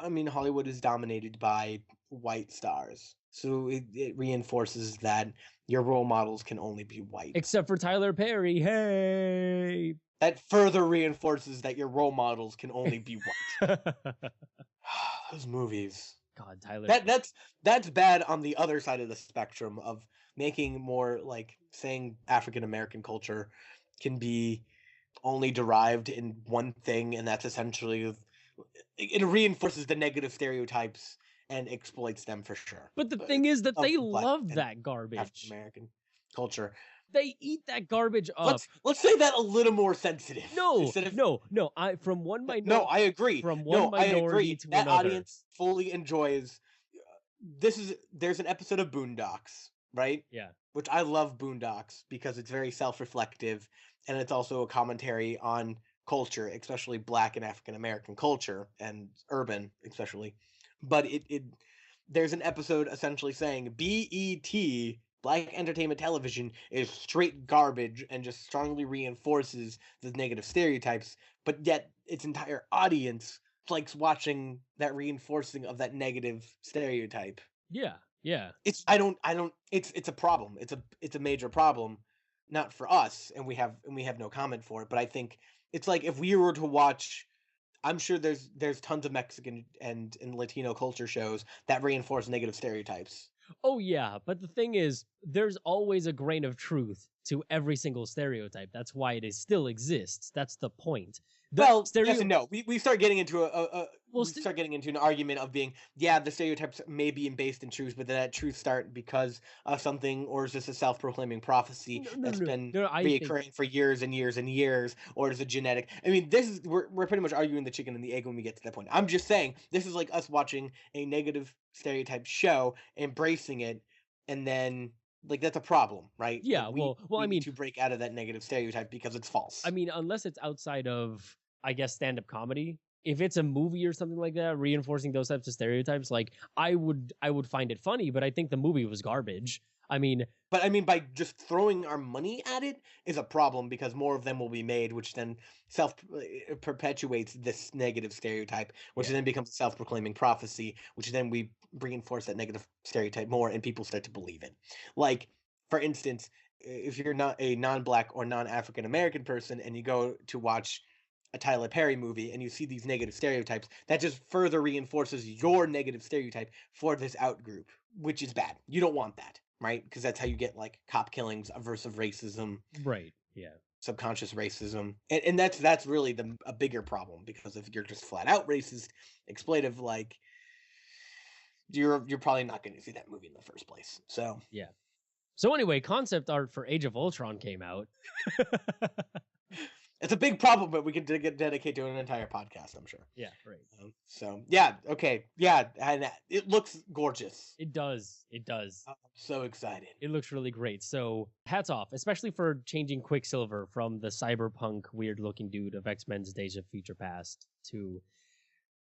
I mean, Hollywood is dominated by white stars, so it reinforces that your role models can only be white. Except for Tyler Perry. Hey, that further reinforces that your role models can only be white. Those movies. God, Tyler. That's bad on the other side of the spectrum of making more like saying African American culture can be only derived in one thing, and that's essentially it reinforces the negative stereotypes and exploits them for sure. But the thing is that they love that garbage. African American culture. They eat that garbage up. Let's say that a little more sensitive. No. From one minority. No, I agree. From one minority to that another. Audience fully enjoys. There's an episode of Boondocks, right? Yeah. Which I love Boondocks because it's very self-reflective, and it's also a commentary on culture, especially Black and African American culture, and urban especially. But there's an episode essentially saying BET. Black entertainment television is straight garbage and just strongly reinforces the negative stereotypes, but yet its entire audience likes watching that reinforcing of that negative stereotype. Yeah. It's a problem. It's a major problem, not for us, and we have no comment for it, but I think it's like if we were to watch, I'm sure there's tons of Mexican and Latino culture shows that reinforce negative stereotypes. Oh yeah, but the thing is, there's always a grain of truth to every single stereotype. That's why it still exists. That's the point. Yes and no. We start getting into start getting into an argument of being, the stereotypes may be based in truth, but that truth start because of something, or is this a self-proclaiming prophecy that's been reoccurring for years and years and years, or is it genetic? I mean, we're pretty much arguing the chicken and the egg when we get to that point. I'm just saying this is like us watching a negative stereotype show, embracing it, and then like that's a problem, right? Yeah, like I mean, to break out of that negative stereotype because it's false. I mean, unless it's outside of, I guess, stand-up comedy. If it's a movie or something like that, reinforcing those types of stereotypes, like I would find it funny, but I think the movie was garbage. But by just throwing our money at it is a problem because more of them will be made, which then perpetuates this negative stereotype, which then becomes a self-proclaiming prophecy, which then we reinforce that negative stereotype more and people start to believe it. Like, for instance, if you're not a non-Black or non-African American person and you go to watch a Tyler Perry movie and you see these negative stereotypes, that just further reinforces your negative stereotype for this out group, which is bad. You don't want that. Right? Because that's how you get like cop killings, aversive racism, right? Yeah, subconscious racism, and that's really a bigger problem, because if you're just flat out racist, exploitive, like you're probably not going to see that movie in the first place. So yeah. So anyway, concept art for Age of Ultron came out. It's a big problem, but we can dedicate to an entire podcast, I'm sure. Yeah, right. So, yeah, okay. Yeah, and it looks gorgeous. It does. I'm so excited. It looks really great. So, hats off, especially for changing Quicksilver from the cyberpunk, weird-looking dude of X-Men's Days of Future Past to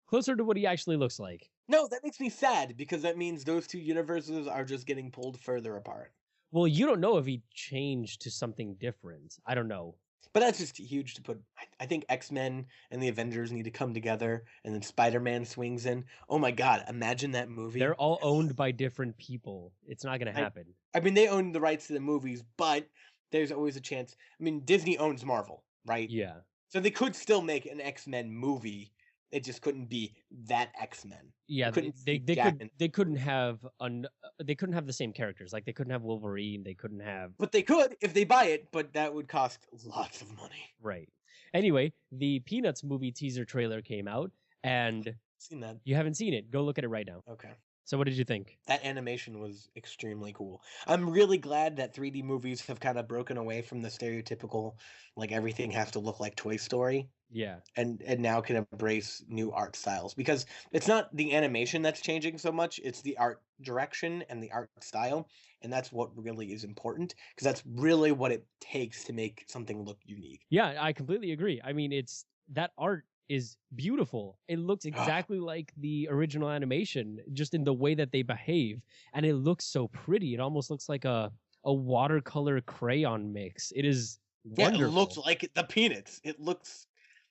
closer to what he actually looks like. No, that makes me sad, because that means those two universes are just getting pulled further apart. Well, you don't know if he changed to something different. I don't know. But that's just huge to put. I think X-Men and the Avengers need to come together, and then Spider-Man swings in. Oh my God, imagine that movie. They're all owned by different people. It's not going to happen. I mean, they own the rights to the movies, but there's always a chance. I mean, Disney owns Marvel, right? Yeah. So they could still make an X-Men movie It just couldn't be that X-Men. Yeah, You couldn't they see they Jackman. couldn't have the same characters. Like they couldn't have Wolverine. They couldn't have But they could if they buy it, but that would cost lots of money. right. Anyway, the Peanuts movie teaser trailer came out, and Seen that? you haven't seen it. Go look at it right now. Okay. So what did you think? That animation was extremely cool. I'm really glad that 3D movies have kind of broken away from the stereotypical, like everything has to look like Toy Story, Yeah. and now can embrace new art styles, because it's not the animation that's changing so much, it's the art direction and the art style, and that's what really is important, because that's really what it takes to make something look unique. Yeah, I completely agree. I mean, it's that art is beautiful. It looks exactly like the original animation, just in the way that they behave, and it looks so pretty. It almost looks like a watercolor crayon mix. It is wonderful. Yeah, it looks like the Peanuts.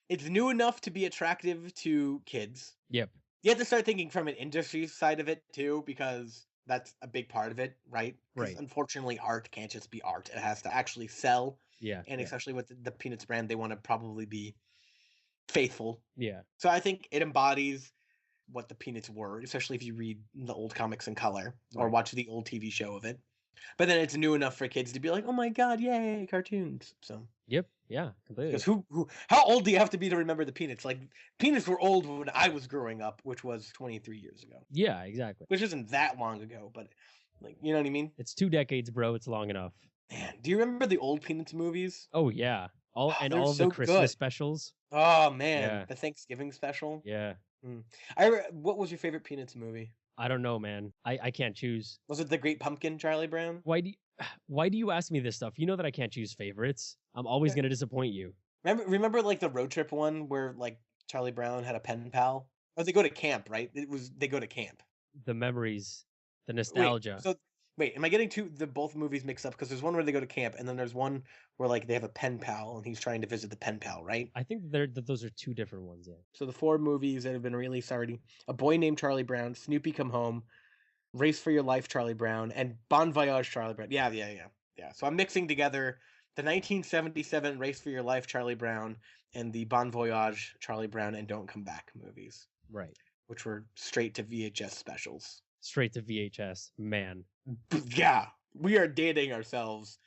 It's new enough to be attractive to kids. Yep. You have to start thinking from an industry side of it too, because that's a big part of it, right? 'Cause Right. unfortunately, art can't just be art. It has to actually sell. Yeah. And yeah. especially with the Peanuts brand, they want to probably be faithful. Yeah. So I think it embodies what the Peanuts were, especially if you read the old comics in color or Right. watch the old TV show of it. But then it's new enough for kids to be like, "Oh my god, yay, cartoons!" So Yep. Yeah. Completely. because how old do you have to be to remember the Peanuts? Like Peanuts were old when I was growing up, which was 23 years ago, Yeah. Exactly. which isn't that long ago, but like you know what I mean. It's 2 decades, bro. It's long enough. Man, do you remember the old Peanuts movies? Oh yeah. All and They're all of so the Christmas good. specials. Oh man, Yeah. the Thanksgiving special. Yeah. What was your favorite Peanuts movie? I don't know, man. I can't choose. Was it The Great Pumpkin, Charlie Brown? Why do you ask me this stuff? You know that I can't choose favorites. I'm always Okay. gonna disappoint you. Remember like the road trip one where like Charlie Brown had a pen pal? Oh, they go to camp, right? They go to camp. The memories, the Wait, nostalgia. wait, am I getting the both movies mixed up? Because there's one where they go to camp, and then there's one where like they have a pen pal, and he's trying to visit the pen pal, right? I think those are 2 different ones. Yeah. So the 4 movies that have been released already: A Boy Named Charlie Brown, Snoopy Come Home, Race for Your Life, Charlie Brown, and Bon Voyage, Charlie Brown. Yeah. So I'm mixing together the 1977 Race for Your Life, Charlie Brown, and the Bon Voyage, Charlie Brown, and Don't Come Back movies, Right. which were straight to VHS specials. Straight to VHS. Man. Yeah, we are dating ourselves.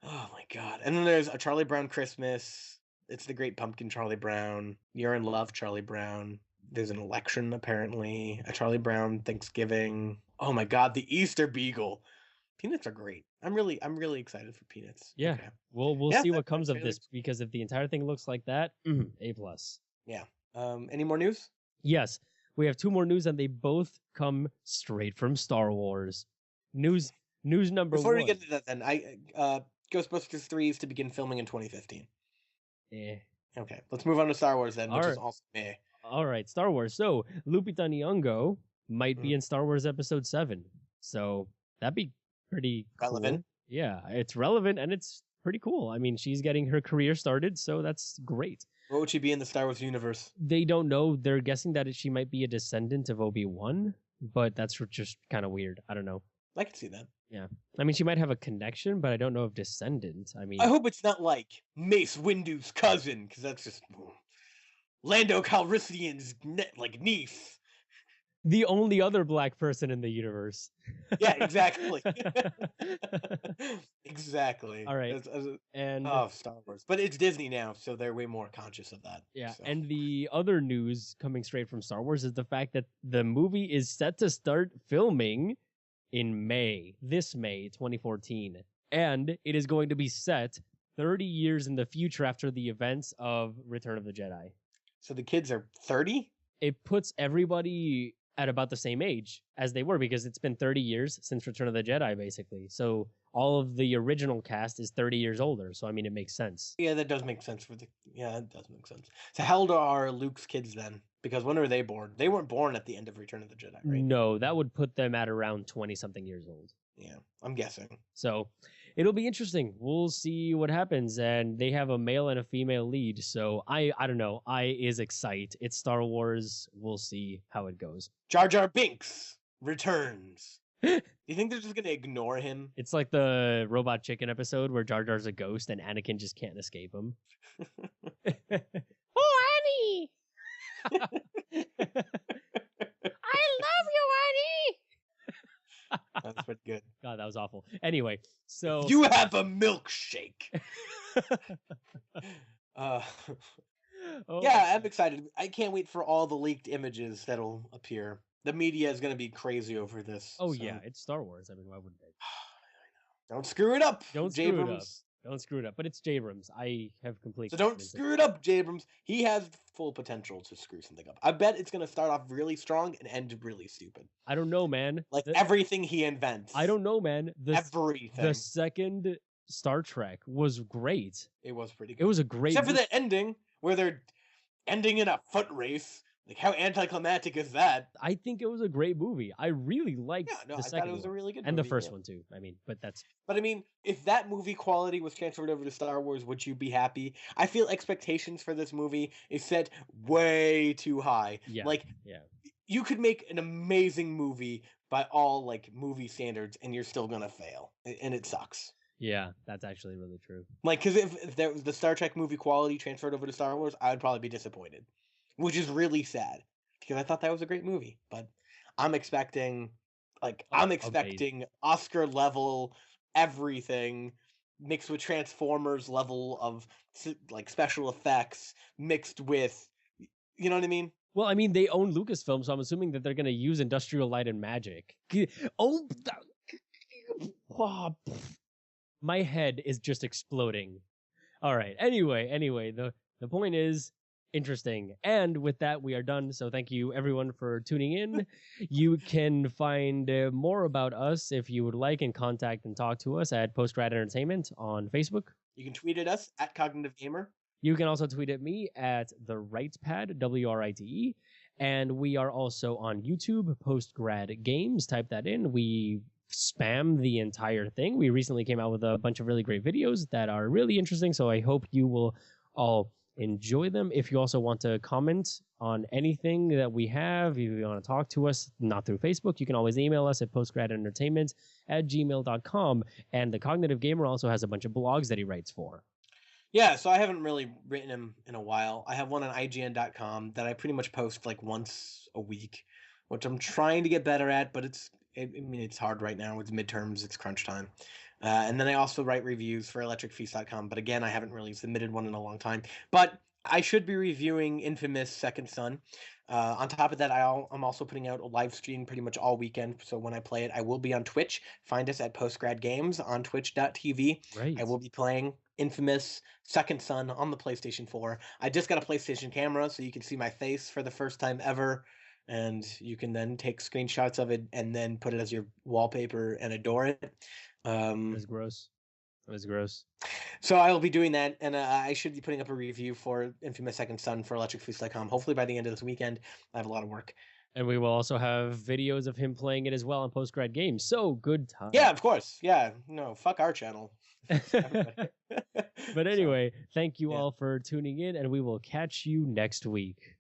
Oh my god. And then there's A Charlie Brown Christmas. It's The Great Pumpkin, Charlie Brown. You're in Love, Charlie Brown. There's an election, apparently. A Charlie Brown Thanksgiving. Oh my god, the Easter Beagle. Peanuts are great. I'm really excited for Peanuts. Yeah. Okay. We'll Yeah, see that what comes of trailer- this, because if the entire thing looks like that, A+. Yeah. Any more news? Yes. We have 2 more news, and they both come straight from Star Wars. News number Before 1. we get to that, then Ghostbusters 3 is to begin filming in 2015. Eh. Okay, let's move on to Star Wars then, which is Alright. also meh. All right, Star Wars. So Lupita Nyong'o might be Mhm. in Star Wars Episode 7. So that'd be pretty Relevant. cool. Yeah, it's relevant and it's pretty cool. I mean, she's getting her career started, so that's great. What would she be in the Star Wars universe? They don't know. They're guessing that she might be a descendant of Obi-Wan, but that's just kind of weird. I don't know. I can see that. I mean, she might have a connection, but I don't know if descendant. I mean, I hope it's not like Mace Windu's cousin, because that's just Lando Calrissian's like niece. the only other black person in the universe. Yeah, exactly. Exactly. All right. And Star Wars, but it's Disney now, so they're way more conscious of that. yeah, so. and the other news coming straight from Star Wars is the fact that the movie is set to start filming in this May 2014, and it is going to be set 30 years in the future after the events of Return of the Jedi. So the kids are 30? It puts everybody at about the same age as they were, because it's been 30 years since Return of the Jedi, basically. So all of the original cast is 30 years older. So, I mean, it makes sense. Yeah, that does make sense yeah, that does make sense. So how old are Luke's kids then? Because when were they born? They weren't born at the end of Return of the Jedi, right? No, that would put them at around 20-something years old. Yeah, I'm guessing. So it'll be interesting. We'll see what happens. And they have a male and a female lead. So I don't know. I is excited. It's Star Wars. We'll see how it goes. Jar Jar Binks returns. Do you think they're just going to ignore him? It's like the Robot Chicken episode where Jar Jar's a ghost and Anakin just can't escape him. Oh, Annie! I love you, Annie. That's pretty good. God, that was awful. Anyway, so You have a milkshake. Oh Yeah, I'm excited. I can't wait for all the leaked images that'll appear. The media is going to be crazy over this. Oh so- yeah, it's Star Wars. I mean, why wouldn't they? Don't screw it up, Don't screw it up. Jabrams. Don't screw it up. But it's Jabrams. I have complete. So don't confidence in- screw it up, Jabrams. He has full potential to screw something up. I bet it's going to start off really strong and end really stupid. I don't know, man. Like everything he invents. I don't know, man. Everything. The second Star Trek was great. It was pretty good. It was a great. Except for the ending, where they're ending in a foot race. Like, how anticlimactic is that? I think it was a great movie. I really liked Yeah, no, the I second thought it was a one. really good And movie. the first yeah. one too. I mean, but that's But I mean, if that movie quality was transferred over to Star Wars, would you be happy? I feel expectations for this movie is set way too high. yeah. Like, yeah. you could make an amazing movie by all like movie standards, and you're still gonna fail, and it sucks. Yeah, that's actually really true. Like, because if there was the Star Trek movie quality transferred over to Star Wars, I would probably be disappointed, which is really sad because I thought that was a great movie. But I'm expecting, Oscar level everything mixed with Transformers level of like special effects mixed with, you know what I mean? Well, I mean, they own Lucasfilm, so I'm assuming that they're going to use Industrial Light and Magic. Oh, my head is just exploding. All right. Anyway, the point is interesting. And with that, we are done. So thank you, everyone, for tuning in. You can find more about us if you would like and contact and talk to us at PostGrad Entertainment on Facebook. You can tweet at us at Cognitive Gamer. You can also tweet at me at the Writepad, WRITE. And we are also on YouTube, PostGrad Games. Type that in. We spam the entire thing. We recently came out with a bunch of really great videos that are really interesting. So I hope you will all enjoy them. If you also want to comment on anything that we have, if you want to talk to us, not through Facebook, you can always email us at postgradentertainment@gmail.com. And the Cognitive Gamer also has a bunch of blogs that he writes for. Yeah, so I haven't really written him in a while. I have one on IGN.com that I pretty much post like once a week, which I'm trying to get better at, but it's hard right now. It's midterms, it's crunch time. And then I also write reviews for electricfeast.com, but again, I haven't really submitted one in a long time. But I should be reviewing Infamous Second Son. On top of that, I'm also putting out a live stream pretty much all weekend. So when I play it, I will be on Twitch. Find us at PostGrad Games on twitch.tv. Right. I will be playing Infamous Second Son on the PlayStation 4. I just got a PlayStation camera, so you can see my face for the first time ever. And you can then take screenshots of it and then put it as your wallpaper and adore it. It was gross. It was gross. So I will be doing that, and I should be putting up a review for Infamous Second Son for electricfeast.com. Hopefully by the end of this weekend. I have a lot of work. And we will also have videos of him playing it as well on PostGrad Games. So good time. Yeah, of course. Yeah. No, fuck our channel. But anyway, thank you all for tuning in, and we will catch you next week.